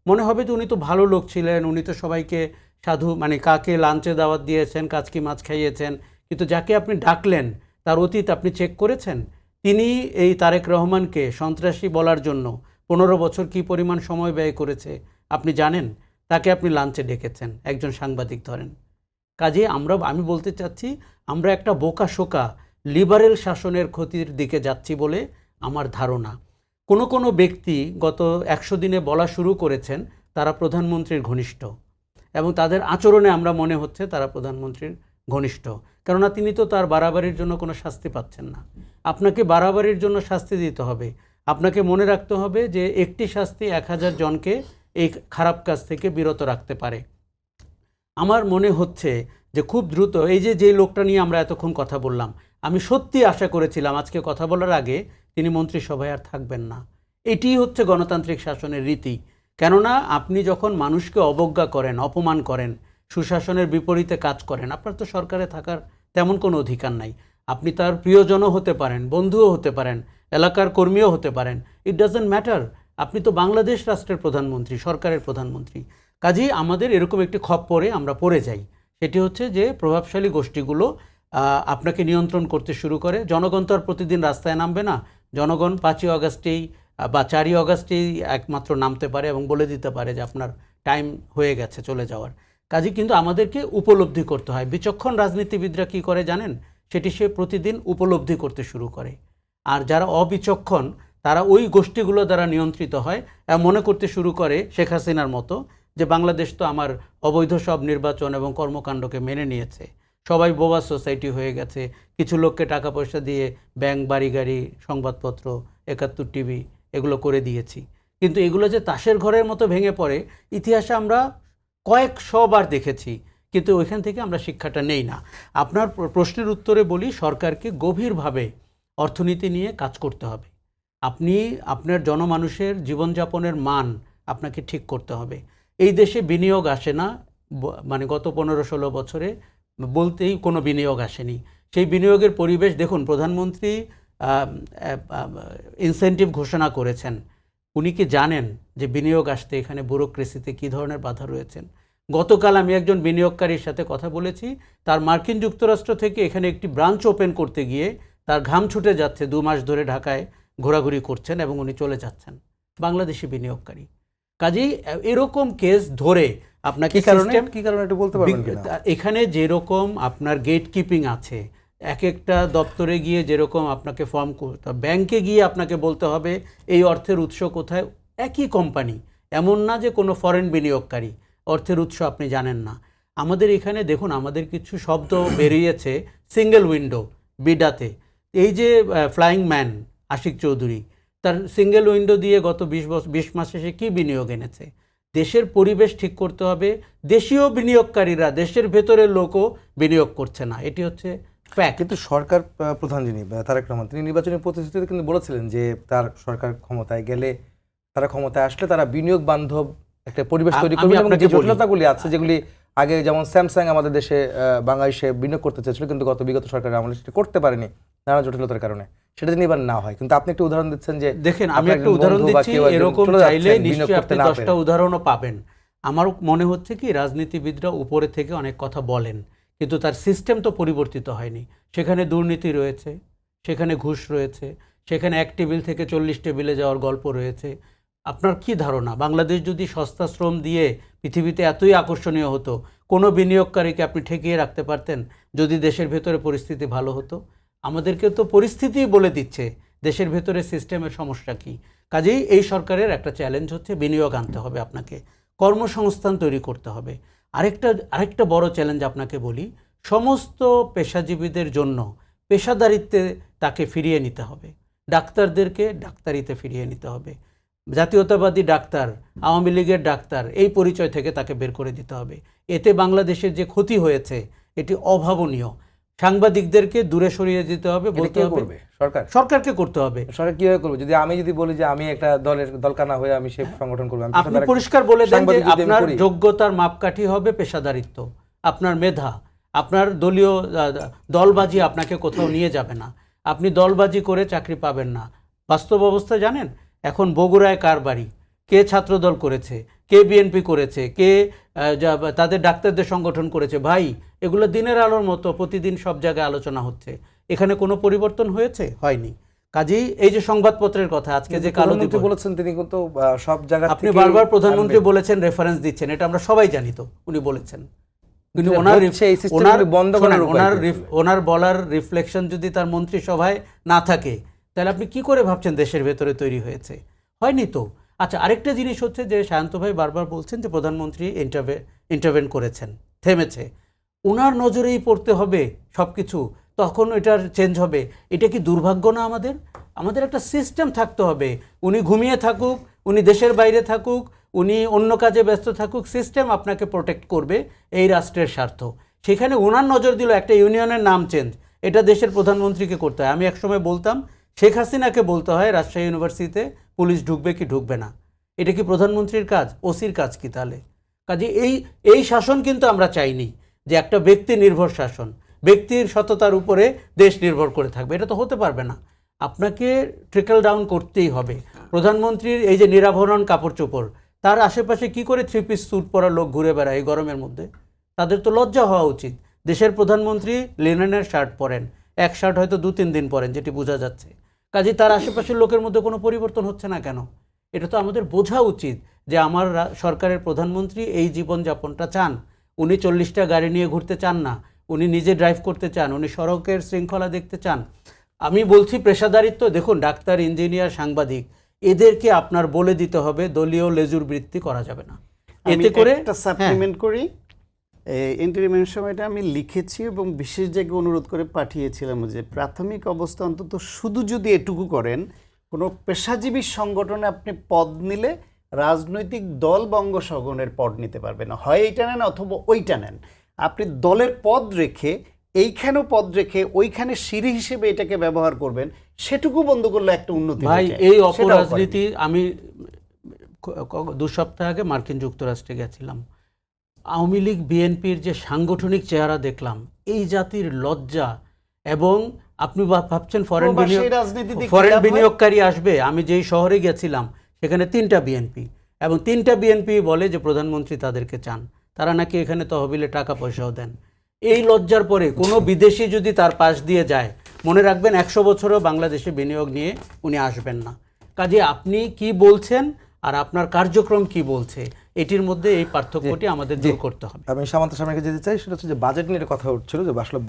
মনে হবে যে উনি তো ভালো লোক ছিলেন, উনি তো সবাইকে সাধু, মানে কাকে লাঞ্চে দাওয়াত দিয়েছেন, কাজকি মাছ খাইয়েছেন, কিন্তু যাকে আপনি ডাকলেন তার অতীত আপনি চেক করেছেন? তিনি এই তারেক রহমানকে সন্ত্রাসী বলার জন্য 15 বছর কি পরিমাণ সময় ব্যয় করেছে আপনি জানেন? তাকে আপনি লাঞ্চে ডেকেছেন, একজন সাংবাদিক ধরেন। কাজে আমি বলতে চাচ্ছি, আমরা একটা বোকা শোকা লিবারেল শাসনের ক্ষতির দিকে যাচ্ছি বলে আমার ধারণা। কোনো ব্যক্তি গত 100 দিনে বলা শুরু করেছেন তারা প্রধানমন্ত্রীর ঘনিষ্ঠ, এবং তাদের আচরণে আমরা মনে হচ্ছে তারা প্রধানমন্ত্রীর ঘনিষ্ঠ, কেননা তিনি তো তার বাড়াবাড়ির জন্য কোনো শাস্তি পাচ্ছেন না। আপনাকে বাড়াবাড়ির জন্য শাস্তি দিতে হবে। আপনাকে মনে রাখতে হবে যে একটি শাস্তি 1000 জনকে এই খারাপ কাজ থেকে বিরত রাখতে পারে। আমার মনে হচ্ছে যে খুব দ্রুত এই যে লোকটা নিয়ে আমরা এতক্ষণ কথা বললাম, আমি সত্যি আশা করেছিলাম আজকে কথা বলার আগে তিনি মন্ত্রিসভায় আর থাকবেন না। এটিই হচ্ছে গণতান্ত্রিক শাসনের রীতি। কেননা আপনি যখন মানুষকে অবজ্ঞা করেন, অপমান করেন, সুশাসনের বিপরীতে কাজ করেন, আপনার তো সরকারে থাকার তেমন কোনো অধিকার নাই। আপনি তার প্রিয়জনও হতে পারেন, বন্ধুও হতে পারেন, এলাকার কর্মীও হতে পারেন, ইট ডাজন্ট ম্যাটার। আপনি তো বাংলাদেশ রাষ্ট্রের প্রধানমন্ত্রী, সরকারের প্রধানমন্ত্রী। কাজেই আমাদের এরকম একটি খপ্পরে আমরা পড়ে যাই, সেটি হচ্ছে যে প্রভাবশালী গোষ্ঠীগুলো আপনাকে নিয়ন্ত্রণ করতে শুরু করে। জনগণ তো আর প্রতিদিন রাস্তায় নামবে না। জনগণ 5ই আগস্টেই বা 4ই আগস্টেই একমাত্র নামতে পারে এবং বলে দিতে পারে যে আপনার টাইম হয়ে গেছে চলে যাওয়ার। কাজে কিন্তু আমাদেরকে উপলব্ধি করতে হয়। বিচক্ষণ রাজনীতিবিদরা কি করে জানেন, সেটি সে প্রতিদিন উপলব্ধি করতে শুরু করে। আর যারা অবিচক্ষণ তারা ওই গোষ্ঠীগুলো দ্বারা নিয়ন্ত্রিত হয়, মনে করতে শুরু করে শেখ হাসিনার মতো যে বাংলাদেশ তো আমার অবৈধ সব নির্বাচন এবং কর্মকাণ্ডকে মেনে নিয়েছে, সবাই বোবা সোসাইটি হয়ে গেছে, কিছু লোককে টাকা পয়সা দিয়ে ব্যাংক, বাড়ি গাড়ি, সংবাদপত্র, ৭১ টিভি এগুলো করে দিয়েছি। কিন্তু এগুলো যে তাসের ঘরের মতো ভেঙে পড়ে ইতিহাসে আমরা কয়েকশবার দেখেছি, কিন্তু ওইখান থেকে আমরা শিক্ষাটা নেই না। আপনার প্রশ্নের উত্তরে বলি, সরকারকে গভীরভাবে অর্থনীতি নিয়ে কাজ করতে হবে। আপনি আপনার জনমানুষের জীবনযাপনের মান আপনাকে ঠিক করতে হবে। এই দেশে বিনিয়োগ আসে না, মানে গত 15-16 বছরে বলতেই কোনো বিনিয়োগ আসেনি। সেই বিনিয়োগের পরিবেশ দেখুন, প্রধানমন্ত্রী ইনসেন্টিভ ঘোষণা করেছেন। উনি কি জানেন যে বিনিয়োগ আসতে এখানে ব্যুরোক্রেসিতে কী ধরনের বাধা রয়েছেন? গতকাল আমি একজন বিনিয়োগকারীর সাথে কথা বলেছি, তার মার্কিন যুক্তরাষ্ট্র থেকে এখানে একটি ব্রাঞ্চ ওপেন করতে গিয়ে তার ঘাম ছুটে যাচ্ছে, 2 মাস ধরে ঢাকায় ঘোরাঘুরি করছেন এবং উনি চলে যাচ্ছেন, বাংলাদেশি বিনিয়োগকারী। কাজেই এরকম কেস ধরে আপনাকে কি কারণে একটু বলতে পারবেন কিনা? এখানে যেরকম আপনার গেট কিপিং আছে, এক একটা দপ্তরে গিয়ে যেরকম আপনাকে ফর্ম করতে হবে, ব্যাংকে গিয়ে আপনাকে বলতে হবে এই অর্থের উৎস কোথায়, একই কোম্পানি, এমন না যে কোনো ফরেন বিনিয়োগকারী, অর্থের উৎস আপনি জানেন না। আমাদের এখানে দেখুন, আমাদের কিছু শব্দ বেরিয়েছে, সিঙ্গেল উইন্ডো বিডাতে, এই যে ফ্লাইং ম্যান আশিক চৌধুরী, তার সিঙ্গেল উইন্ডো দিয়ে গত 20 মাসে সে কী বিনিয়োগ এনেছে? দেশের পরিবেশ ঠিক করতে হবে। দেশীয় বিনিয়োগকারীরা, দেশের ভেতরের লোকও বিনিয়োগ করছে না, এটি হচ্ছে ফ্যাক্ট। কিন্তু সরকার প্রধান যিনি তারেক রহমান, তিনি নির্বাচনী প্রতিশ্রুতিতে কিন্তু বলেছিলেন যে তার সরকার ক্ষমতায় গেলে, তারা ক্ষমতায় আসলে তারা বিনিয়োগ বান্ধব একটা পরিবেশ তৈরি করবে এবং যে জটিলতাগুলি আছে যেগুলি আগে যেমন স্যামসাং আমাদের দেশে বাংলাদেশে বিনিয়োগ করতে চেয়েছিল কিন্তু বিগত সরকারের আমলে সেটা করতে পারেনি নানা জটিলতার কারণে, সেটা যেন এবার না হয়। কিন্তু আপনি একটা উদাহরণ দিচ্ছেন যে, দেখেন আমি একটা উদাহরণ দিচ্ছি, এরকম চাইলে নিশ্চয়ই আপনি 10টা উদাহরণও পাবেন। আমার মনে হচ্ছে কি, রাজনীতিবিদরা উপরে থেকে অনেক কথা বলেন কিন্তু তার সিস্টেম তো পরিবর্তিত হয়নি। সেখানে দুর্নীতি রয়েছে, সেখানে ঘুষ রয়েছে, সেখানে 1 টেবিল থেকে 40 টেবিলে যাওয়ার গল্প রয়েছে। আপনার কি ধারণা, বাংলাদেশ যদি সস্তা শ্রম দিয়ে পৃথিবীতে এতই আকর্ষণীয় হতো, কোনো বিনিয়োগকারীকে আপনি ঠেকিয়ে রাখতে পারতেন যদি দেশের ভেতরে পরিস্থিতি ভালো হতো? আমাদেরকে তো পরিস্থিতিই বলে দিচ্ছে দেশের ভেতরে সিস্টেমের সমস্যা কী। কাজেই এই সরকারের একটা চ্যালেঞ্জ হচ্ছে বিনিয়োগ আনতে হবে, আপনাকে কর্মসংস্থান তৈরি করতে হবে। আরেকটা বড় চ্যালেঞ্জ আপনাকে বলি, সমস্ত পেশাজীবীদের জন্য পেশাদারিত্বে তাকে ফিরিয়ে নিতে হবে। ডাক্তারদেরকে ডাক্তারিতে ফিরিয়ে নিতে হবে। জাতীয়তাবাদী ডাক্তার, আওয়ামী লীগের ডাক্তার, এই পরিচয় থেকে তাকে বের করে দিতে হবে। এতে বাংলাদেশের যে ক্ষতি হয়েছে এটি অভাবনীয়। সাংবাদিকদেরকে দূরে সরিয়ে দিতে হবে, বলতে হবে সরকারকে করতে হবে। সরকার কিভাবে করবে? আমি যদি বলি যে আমি একটা দলকানা হয়ে আমি সেই সংগঠন করব, আপনি পরিষ্কার বলে দেন যে আপনার যোগ্যতার মাপকাঠি হবে পেশাদারিত্ব, আপনার মেধা, আপনার দলীয় দলবাজি আপনাকে কোথাও নিয়ে যাবে না, আপনি দলবাজি করে চাকরি পাবেন না। বাস্তব অবস্থা জানেন, এখন বগুড়ায় কার বাড়ি, কে ছাত্রদল করেছে, কে বিএনপি করেছে, কে তাদের ডাক্তারদের সংগঠন করেছে, ভাই এগুলো দিনের আলোর মতো প্রতিদিন সব জায়গায় আলোচনা হচ্ছে। এখানে কোনো পরিবর্তন হয়েছে? হয়নি। কাজেই এই যে সংবাদপত্রের কথা আজকে যে কালো দীপ বলেছেন, তিনি কিন্তু সব জায়গা আপনি বারবার প্রধানমন্ত্রী বলেছেন, রেফারেন্স দিচ্ছেন, এটা আমরা সবাই জানি তো উনি বলেছেন, কিন্তু ওনার বলার রিফ্লেকশন যদি তার মন্ত্রিসভায় না থাকে তাহলে আপনি কি করে ভাবছেন দেশের ভেতরে তৈরি হয়েছে? হয়নি তো। আচ্ছা, আরেকটা জিনিস হচ্ছে যে শান্ত ভাই বারবার বলছেন যে প্রধানমন্ত্রী ইন্টারভেন করেছেন, থেমেছে, ওনার নজরেই পড়তে হবে সব কিছু, তখন এটার চেঞ্জ হবে। এটা কি দুর্ভাগ্য না? আমাদের একটা সিস্টেম থাকতে হবে। উনি ঘুমিয়ে থাকুক, উনি দেশের বাইরে থাকুক, উনি অন্য কাজে ব্যস্ত থাকুক, সিস্টেম আপনাকে প্রোটেক্ট করবে, এই রাষ্ট্রের স্বার্থ। সেখানে ওনার নজর দিল একটা ইউনিয়নের নাম চেঞ্জ, এটা দেশের প্রধানমন্ত্রীকে করতে হয়। আমি একসময় বলতাম শেখ হাসিনাকে বলতে হয় রাজশাহী ইউনিভার্সিটিতে পুলিশ ঢুকবে কি ঢুকবে না। এটা কি প্রধানমন্ত্রীর কাজ? ওসির কাজ কি তাহলে? কাজে এই শাসন কিন্তু আমরা চাইনি যে একটা ব্যক্তি নির্ভর শাসন, ব্যক্তির সততার উপরে দেশ নির্ভর করে থাকবে, এটা তো হতে পারবে না। আপনাকে ট্রিকল ডাউন করতেই হবে। প্রধানমন্ত্রীর এই যে নিরাভরণ কাপড় চোপড়, তার আশেপাশে কি করে 3 পিস স্যুট পরা লোক ঘুরে বেড়ায় এই গরমের মধ্যে? তাদের তো লজ্জা হওয়া উচিত। দেশের প্রধানমন্ত্রী লিনেনের শার্ট পরেন, এক শার্ট হয়তো 2-3 দিন পরেন, যেটি বোঝা যাচ্ছে। কাজে তার আশেপাশের লোকের মধ্যে কোনো পরিবর্তন হচ্ছে না কেন? এটা তো আমাদের বোঝা উচিত। যে আমার সরকারের প্রধানমন্ত্রী এই জীবনযাপনটা চান। উনি 40টা গাড়ি নিয়ে ঘুরতে চান না, উনি নিজে ড্রাইভ করতে চান, উনি সড়কের শৃঙ্খলা দেখতে চান। আমি বলছি পেশাদারিত্ব, দেখুন ডাক্তার, ইঞ্জিনিয়ার, সাংবাদিক, এদেরকে আপনার বলে দিতে হবে দলীয় লেজুর বৃত্তি করা যাবে না। এতে করে একটা সাপ্লিমেন্ট করি, ইন্টারিমের সময়টা আমি লিখেছি এবং বিশেষ জায়গায় অনুরোধ করে পাঠিয়েছিলাম যে প্রাথমিক অবস্থা অন্তত শুধু যদি এটুকু করেন, কোনো পেশাজীবী সংগঠনে আপনি পদ নিলে রাজনৈতিক দল বঙ্গসগনের পদ নিতে পারবে না, হয় এইটা নেন অথবা ওইটা নেন। আপনি দলের পদ রেখে এইখানেও পদ রেখে ওইখানে সিঁড়ি হিসেবে এটাকে ব্যবহার করবেন, সেটুকু বন্ধ করলে একটা উন্নতি ভাই। হয়ে যায়। এই সেটাও অপরাজনীতি, করেনি। আমি 2 সপ্তাহ আগে মার্কিন যুক্তরাষ্ট্রে গেছিলাম। আওয়ামী লীগ বিএনপির যে সাংগঠনিক চেহারা দেখলাম, এই জাতির লজ্জা। এবং আপনি ভাবছেন প্রবাসী রাজনীতিতে কি ফরেন লাভ হয়? বিনিয়োগকারী আসবে। আমি যেই শহরে গেছিলাম সেখানে 3টা বিএনপি, এবং 3টা বিএনপি বলে যে প্রধানমন্ত্রী তাদেরকে চান, তারা নাকি এখানে তহবিলে টাকা পয়সাও দেন। এই লজ্জার পরে কোনো বিদেশি যদি তার পাশ দিয়ে যায়, মনে রাখবেন 100 বছরও বাংলাদেশে বিনিয়োগ নিয়ে উনি আসবেন না। কাজে আপনি কি বলছেন আর আপনার কার্যক্রম কি বলছে, এটির মধ্যে এই পার্থক্যটি আমাদের দূর করতে হবে। আমি সামন্ত সামনে যেতে চাই, সেটা হচ্ছে যে বাজেট নিয়ে কথা উঠছিল, যে আসলে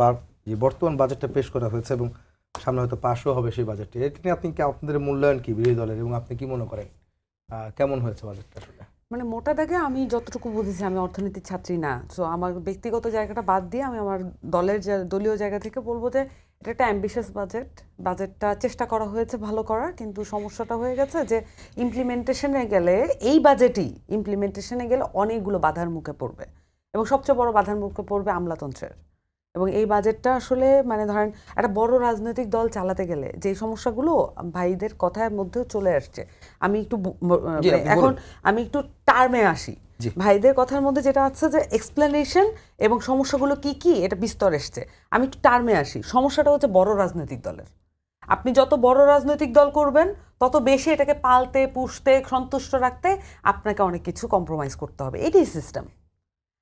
যে বর্তমান বাজেটটা পেশ করা হয়েছে এবং সামনে হয়তো পাশও হবে সেই বাজেটটি, এটি নিয়ে আপনি কি, আপনাদের মূল্যায়ন কি বিরোধী দলের, এবং আপনি কি মনে করেন কেমন হয়েছে বাজেটটা আসলে? মানে মোটা দাগে আমি যতটুকু বুঝেছি, আমি অর্থনীতির ছাত্রী না, সো আমার ব্যক্তিগত জায়গাটা বাদ দিয়ে আমি আমার দলীয় জায়গা থেকে বলবো যে এটা একটা অ্যাম্বিশাস বাজেটটা চেষ্টা করা হয়েছে ভালো করার, কিন্তু সমস্যাটা হয়ে গেছে যে ইমপ্লিমেন্টেশনে গেলে, এই বাজেটই ইমপ্লিমেন্টেশনে গেলে অনেকগুলো বাধার মুখে পড়বে, এবং সবচেয়ে বড় বাধার মুখে পড়বে আমলাতন্ত্রের। এবং এই বাজেটটা আসলে মানে ধরেন একটা বড় রাজনৈতিক দল চালাতে গেলে যে সমস্যাগুলো ভাইদের কথার মধ্যেও চলে আসছে, আমি একটু এখন আমি একটু টার্মে আসি। ভাইদের কথার মধ্যে যেটা আছে যে এক্সপ্লেনেশন এবং সমস্যাগুলো কি কি এটা বিস্তর এসছে। আমি একটু টার্মে আসি। সমস্যাটা হচ্ছে বড় রাজনৈতিক দলের। আপনি যত বড় রাজনৈতিক দল করবেন, তত বেশি এটাকে পালতে, পুষতে, সন্তুষ্ট রাখতে আপনাকে অনেক কিছু কম্প্রোমাইজ করতে হবে। এটাই সিস্টেম।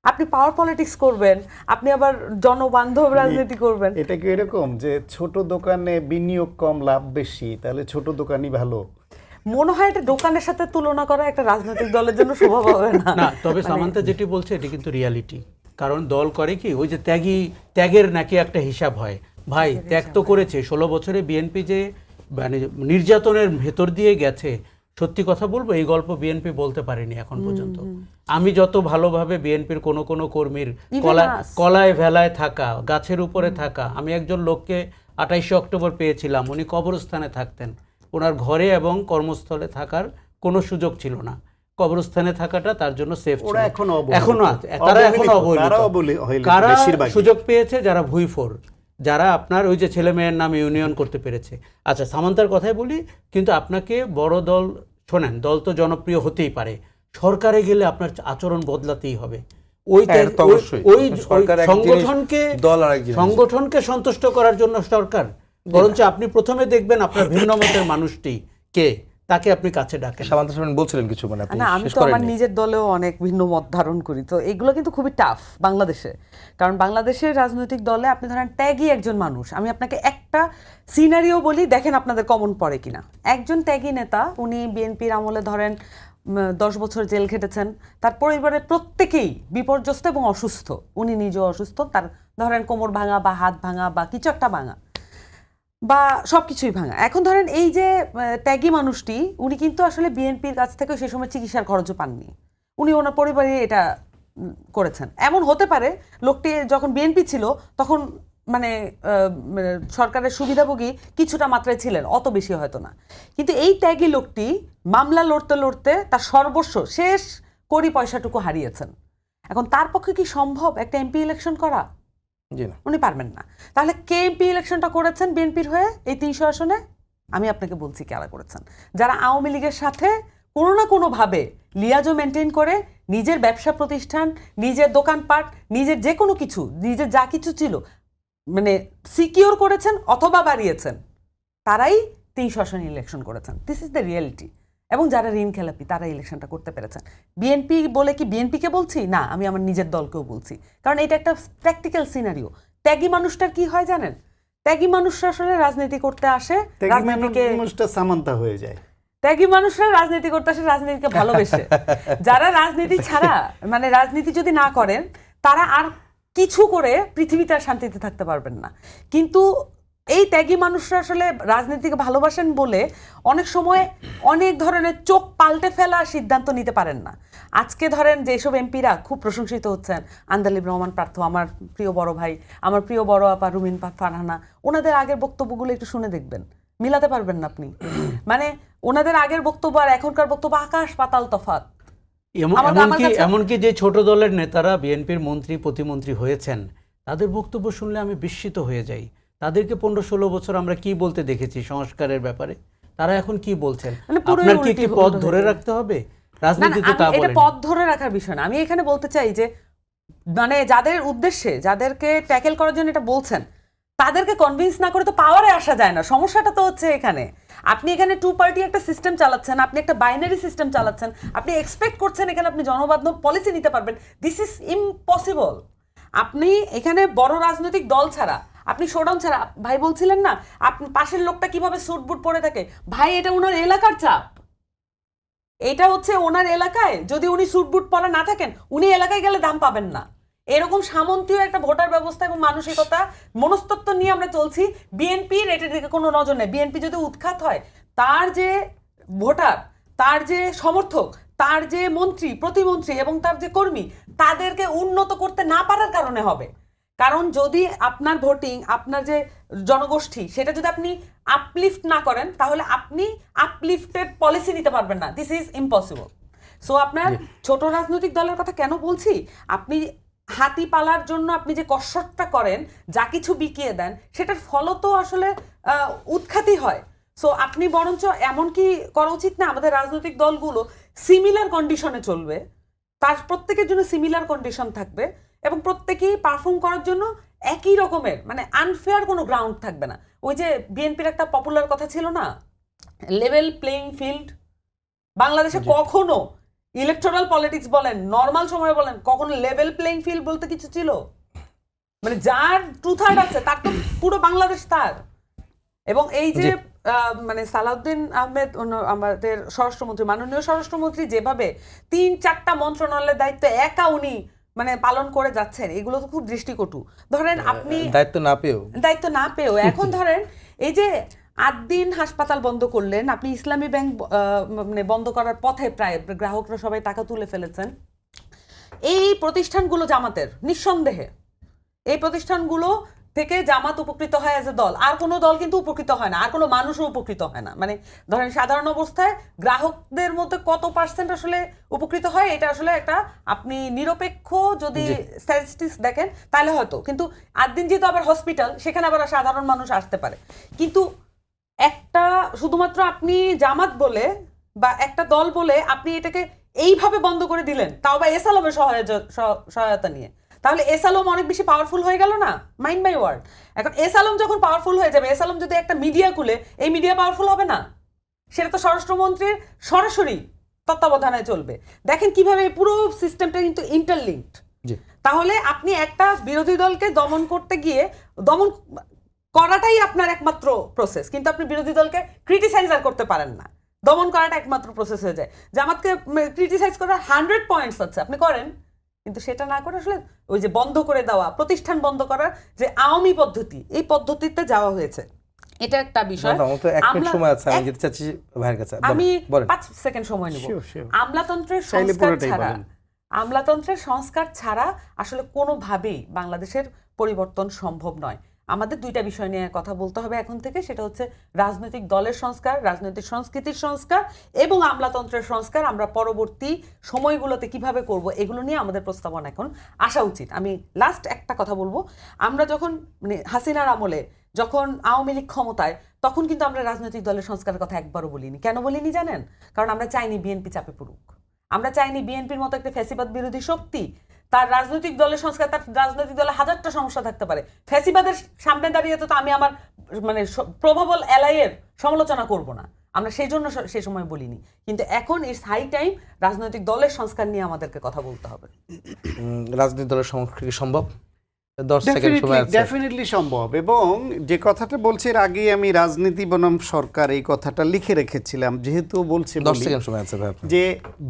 আপনি পাওয়ার পলিটিক্স করবেন, আপনি আবার জনবান্ধব রাজনীতি করবেন। এটা কি এরকম যে ছোট দোকানে বিনিয়োগ কম লাভ বেশি, তাহলে ছোট দোকানই ভালো? মনে হয় এটা দোকানের সাথে তুলনা করা একটা রাজনৈতিক দলের জন্য শোভা পাবে না। না, তবে সামান্তা যেটি বলছে এটি কিন্তু রিয়ালিটি। কারণ দল করে কি, ওই যে ত্যাগের নাকি একটা হিসাব হয়। ভাই ত্যাগ তো করেছে 16 বছরে বিএনপি, যে মানে নির্যাতনের ভেতর দিয়ে গেছে। সত্যি কথা বলবো, এই গল্প বিএনপি বলতে পারেনি এখন পর্যন্ত। আমি যত ভালোভাবে বিএনপির কোনো কর্মীর কলায় ভেলায় থাকা, গাছের উপরে থাকা, আমি একজন লোককে 28 অক্টোবর পেয়েছিলাম, উনি কবরস্থানে থাকতেন, ওনার ঘরে এবং কর্মস্থলে থাকার কোনো সুযোগ ছিল না, কবরস্থানে থাকাটা তার জন্য সেফ ছিল। এখনো আছে, তারা এখনো অবহেলিত। কারা সুযোগ পেয়েছে? যারা ভুইফোর, যারা আপনার ওই যে ছেলে মেয়ের নাম ইউনিয়ন করতে পেরেছে। আচ্ছা, সামান্তার কথাই বলি, কিন্তু আপনাকে বড় দল, শোনেন, দল তো জনপ্রিয় হতেই পারে, সরকারে গেলে আপনার আচরণ বদলাতেই হবে। ওই সংগঠনকে সন্তুষ্ট করার জন্য সরকার, বরঞ্চ আপনি প্রথমে দেখবেন আপনার ভিন্ন মতের মানুষটি কে, তাকে আপনি কাছে ডাকেন। বলছিলেন কিছু, মানে না, আমি তো আমার নিজের দলেও অনেক ভিন্ন মত ধারণ করি, তো এগুলো কিন্তু খুবই টাফ বাংলাদেশে। কারণ বাংলাদেশের রাজনৈতিক দলে আপনি ধরেন ত্যাগী একজন মানুষ, আমি আপনাকে একটা সিনারিও বলি, দেখেন আপনাদের কমন পড়ে কিনা। একজন ত্যাগী নেতা, উনি বিএনপির আমলে ধরেন 10 বছর জেল খেটেছেন, তার পরিবারের প্রত্যেকেই বিপর্যস্ত এবং অসুস্থ, উনি নিজেও অসুস্থ, তার ধরেন কোমর ভাঙা বা হাত ভাঙা বা কিছু একটা ভাঙা বা সবকিছুই ভাঙা। এখন ধরেন এই যে ত্যাগী মানুষটি, উনি কিন্তু আসলে বিএনপির কাছ থেকে সেই সময় চিকিৎসার খরচও পাননি, উনি ওনার পরিবারে এটা করেছেন। এমন হতে পারে লোকটি যখন বিএনপি ছিল তখন মানে সরকারের সুবিধাভোগী কিছুটা মাত্রায় ছিলেন, অত বেশি হয়তো না। কিন্তু এই ত্যাগী লোকটি মামলা লড়তে লড়তে তার সর্বস্ব শেষ কড়ি পয়সাটুকু হারিয়েছেন। এখন তার পক্ষে কি সম্ভব একটা এমপি ইলেকশন করা? উনি পারবেন না। তাহলে কে এমপি ইলেকশনটা করেছেন বিএনপির হয়ে এই 300 আসনে? আমি আপনাকে বলছি কারা করেছেন। যারা আওয়ামী লীগের সাথে কোনো না কোনোভাবে লিয়াজও মেনটেন করে নিজের ব্যবসা প্রতিষ্ঠান, নিজের দোকানপাট, নিজের যে কোনো কিছু, নিজের যা কিছু ছিল মানে সিকিউর করেছেন অথবা বাড়িয়েছেন, তারাই 300 আসনে ইলেকশন করেছেন। This is the reality. এবং যারা ঋণ খেলাপি তারা ইলেকশনটা করতে পেরেছেন। বিএনপি বলে কি বিএনপিকে বলছি না, আমি আমার নিজের দলকেও বলছি, কারণ এটা একটা প্র্যাকটিক্যাল সিনারিও। ত্যাগী মানুষটার কি হয় জানেন? ত্যাগী মানুষরা আসলে রাজনীতি করতে আসে, রাজনীতিকে মানুষটা সামান্তা হয়ে যায়। ত্যাগী মানুষরা রাজনীতি করতে আসে রাজনীতিকে ভালোবেসে। যারা রাজনীতি ছাড়া মানে রাজনীতি যদি না করেন তারা আর কিছু করে পৃথিবীতে আর শান্তিতে থাকতে পারবেন না। কিন্তু এই ত্যাগী মানুষরা আসলে রাজনীতিকে ভালোবাসেন বলে অনেক সময় অনেক ধরনের চোখ পাল্টে ফেলা সিদ্ধান্ত নিতে পারেন না। আজকে ধরেন যেসব এমপিরা খুব প্রশংসিত হচ্ছেন, আন্দালিব রহমান পার্থ, আমার প্রিয় বড় ভাই, আমার প্রিয় বড় আপা রুমিন ফারহানা, ওনাদের আগের বক্তব্যগুলো একটু শুনে দেখবেন, মিলাতে পারবেন না আপনি। মানে ওনাদের আগের বক্তব্য আর এখনকার বক্তব্য আকাশ পাতাল তফাৎ। এমনকি যে ছোট দলের নেতারা বিএনপির মন্ত্রী প্রতিমন্ত্রী হয়েছেন তাদের বক্তব্য শুনলে আমি বিস্মিত হয়ে যাই। তাদেরকে 15-16 বছর আমরা কি বলতে দেখেছি সংস্কারের ব্যাপারে, তারা এখন কি বলছেন? আপনার কি একটি পথ ধরে রাখতে হবে? রাজনীতিতে তা বলেন, এটা পথ ধরে রাখার বিষয় না। আমি এখানে বলতে চাই যে মানে যাদের উদ্দেশ্যে, যাদেরকে ট্যাকেল করার জন্য এটা বলছেন, তাদেরকে কনভিন্স না করে তো পাওয়ারে আসা যায় না। সমস্যাটা তো হচ্ছে এখানে, আপনি এখানে 2 পার্টি একটা সিস্টেম চালাচ্ছেন, আপনি একটা বাইনারি সিস্টেম চালাচ্ছেন, আপনি এক্সপেক্ট করছেন এখানে আপনি জনবান্ধব পলিসি নিতে পারবেন। This is impossible. আপনি এখানে বড় রাজনৈতিক দল ছাড়া, আপনি শোডাউন ছাড়া, ভাই বলছিলেন না আপনি পাশের লোকটা কিভাবে স্যুট বুট পরে থাকে, ভাই এটা ওনার এলাকার চাপ। এটা হচ্ছে ওনার এলাকায় যদি উনি স্যুট বুট পরা না থাকেন, উনি এলাকায় গেলে দাম পাবেন না। এরকম সামন্তীয় একটা ভোটার ব্যবস্থা এবং মানসিকতা মনস্তত্ত্ব নিয়ে আমরা চলছি। বিএনপির এটার দিকে কোনো নজর নেই। বিএনপি যদি উৎখাত হয়, তার যে ভোটার, তার যে সমর্থক, তার যে মন্ত্রী প্রতিমন্ত্রী এবং তার যে কর্মী, তাদেরকে উন্নত করতে না পারার কারণে হবে। কারণ যদি আপনার ভোটিং, আপনার যে জনগোষ্ঠী, সেটা যদি আপনি আপলিফট না করেন, তাহলে আপনি আপলিফটেড পলিসি নিতে পারবেন না। This is impossible. সো আপনার ছোট রাজনৈতিক দলের কথা কেন বলছি, আপনি হাতি পালার জন্য আপনি যে কসরতটা করেন, যা কিছু বিকিয়ে দেন, সেটার ফল তো আসলে উৎখাতই হয়। সো আপনি বরঞ্চ এমন কি করা উচিত না, আমাদের রাজনৈতিক দলগুলো সিমিলার কন্ডিশনে চলবে, তার প্রত্যেকের জন্য সিমিলার কন্ডিশন থাকবে এবং প্রত্যেকেই পারফর্ম করার জন্য একই রকমের, মানে আনফেয়ার কোনো গ্রাউন্ড থাকবে না। ওই যে বিএনপির একটা পপুলার কথা ছিল না, লেভেল প্লেইং ফিল্ড। বাংলাদেশে কখনো ইলেকটোরাল পলিটিক্স বলেন, নর্মাল সময় বলেন, কখনো লেভেল প্লেইং ফিল্ড বলতে কিছু ছিল? মানে যার 2/3 আছে তার তো পুরো বাংলাদেশ তার। এবং এই যে মানে সালাউদ্দিন আহমেদ আমাদের স্বরাষ্ট্রমন্ত্রী, মাননীয় স্বরাষ্ট্রমন্ত্রী যেভাবে 3-4টা মন্ত্রণালয়ের দায়িত্ব একা উনি মানে পালন করে যাচ্ছেন, এগুলো তো খুব দৃষ্টিকটু। ধরেন আপনি দায়িত্ব না পেয়েও এখন ধরেন এই যে 8 দিন হাসপাতাল বন্ধ করলেন, আপনি ইসলামী ব্যাংক মানে বন্ধ করার পথে, প্রায় গ্রাহকরা সবাই টাকা তুলে ফেলেছেন। এই প্রতিষ্ঠানগুলো জামাতের, নিঃসন্দেহে এই প্রতিষ্ঠানগুলো থেকে জামাত উপকৃত হয় এজ এ দল, আর কোনো দল কিন্তু উপকৃত হয় না, আর কোনো মানুষও উপকৃত হয় না। মানে ধরেন সাধারণ অবস্থায় গ্রাহকদের মধ্যে কত পার্সেন্ট আসলে উপকৃত হয়, এটা আসলে একটা আপনি নিরপেক্ষ যদি স্ট্যাটিস্টিক্স দেখেন তাহলে হয়তো, কিন্তু 8 দিন যেহেতু আবার হসপিটাল, সেখানে আবার সাধারণ মানুষ আসতে পারে। কিন্তু একটা শুধুমাত্র আপনি জামাত বলে বা একটা দল বলে আপনি এটাকে এইভাবে বন্ধ করে দিলেন, তাও বা এস আলমের সহায়তা নিয়ে, তাহলে এস আলম অনেক বেশি পাওয়ারফুল হয়ে গেল না? Mind my word. এখন এস আলম যখন পাওয়ারফুল হয়ে যাবে, এস আলম যদি একটা মিডিয়া খুলে, এই মিডিয়া পাওয়ারফুল হবে না? সেটা তো স্বরাষ্ট্রমন্ত্রীর সরাসরি তত্ত্বাবধানে চলবে। দেখেন কিভাবে পুরো সিস্টেমটা কিন্তু ইন্টারলিঙ্কড। তাহলে আপনি একটা বিরোধী দলকে দমন করতে গিয়ে, দমন করাটাই আপনার একমাত্র প্রসেস, কিন্তু আপনি বিরোধী দলকে ক্রিটিসাইজ আর করতে পারেন না। দমন করাটা একমাত্র প্রসেস হয়ে যায়। জামাতকে ক্রিটিসাইজ করার 100 পয়েন্টস আছে, আপনি করেন, কিন্তু সেটা না করে আসলে ওই যে বন্ধ করে দেওয়া, প্রতিষ্ঠান বন্ধ করার যে আওয়ামী পদ্ধতি, এই পদ্ধতিতে যাওয়া হয়েছে। এটা একটা বিষয়। আমি 5 সেকেন্ড সময় নেব। আমলাতন্ত্রের সংস্কার ছাড়া আসলে কোনোভাবেই বাংলাদেশের পরিবর্তন সম্ভব নয়। আমাদের 2টা বিষয় নিয়ে কথা বলতে হবে এখন থেকে, সেটা হচ্ছে রাজনৈতিক দলের সংস্কার, রাজনৈতিক সংস্কৃতির সংস্কার এবং আমলাতন্ত্রের সংস্কার। আমরা পরবর্তী সময়গুলোতে কিভাবে করব, এগুলো নিয়ে আমাদের প্রস্তাবনা এখন আসা উচিত। আমি লাস্ট একটা কথা বলবো, আমরা যখন মানে হাসিনার আমলে যখন আওয়ামী লীগ ক্ষমতায়, তখন কিন্তু আমরা রাজনৈতিক দলের সংস্কারের কথা একবারও বলিনি। কেন বলিনি জানেন? কারণ আমরা চাইনি বিএনপি চাপে পড়ুক। আমরা চাইনি বিএনপির মতো একটা ফ্যাসিবাদ বিরোধী শক্তি তার রাজনৈতিক দলের সংস্কার, তার রাজনৈতিক দলে হাজারটা সমস্যা থাকতে পারে, ফ্যাসিবাদের সামনে দাঁড়িয়ে তো আমি আমার মানে প্রভাবল এলাইয়ের সমালোচনা করব না, আমরা সেই জন্য সেই সময় বলিনি। কিন্তু এখন ইটস হাই টাইম রাজনৈতিক দলের সংস্কার নিয়ে আমাদেরকে কথা বলতে হবে। রাজনৈতিক দলের সংস্কার কি সম্ভব? 10 সেকেন্ড সময় আছে। ডেফিনেটলি সম্ভব। এবং যে কথাটা বলছি এর আগে আমি রাজনীতি বনাম সরকার এই কথাটা লিখে রেখেছিলাম, যেহেতু বলছি 10 সেকেন্ড সময় আছে ভাই আপনার। যে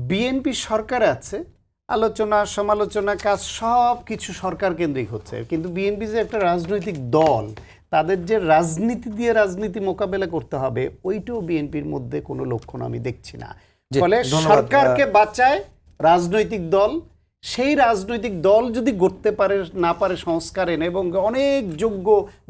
বিএনপি সরকার আছে, আলোচনা সমালোচনা কাজ সব কিছু সরকার কেন্দ্রিক হচ্ছে, কিন্তু বিএনপি যে একটা রাজনৈতিক দল, তাদের যে রাজনীতি দিয়ে রাজনীতি মোকাবেলা করতে হবে ওইটাও বিএনপির মধ্যে কোনো লক্ষণ আমি দেখছি না। জি, ফলে ধন্যবাদ। সরকারকে বাঁচায় রাজনৈতিক দল, সেই রাজনৈতিক দল যদি করতে পারে না পারে সংস্কার এনে, এবং অনেক যোগ্য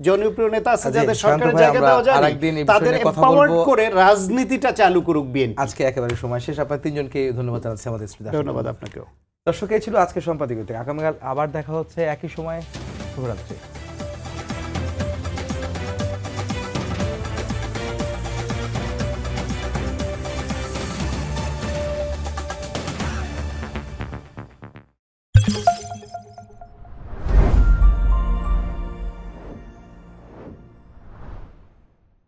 জনপ্রিয় নেতা আছে জি, যাদের শান্ত সরকারের ভাই, জায়গা আমরা দেওয়া যায় আরেকদিন এই বিষয় তাদের নিয়ে কথা এম্পাওয়ার্ড বলবো। করে রাজনীতিটা চালু করুক বিএনপি। আজকে একেবারে সময় শেষ। আপনার তিনজনকে ধন্যবাদ জানাচ্ছি আমাদের স্টুডিওতে। ধন্যবাদ আপনাকেও। দর্শক, এই ছিল আজকে সম্পাদকীয়তে। আগামীকাল আবার দেখা হচ্ছে একই সময়। শুভরাত্রি।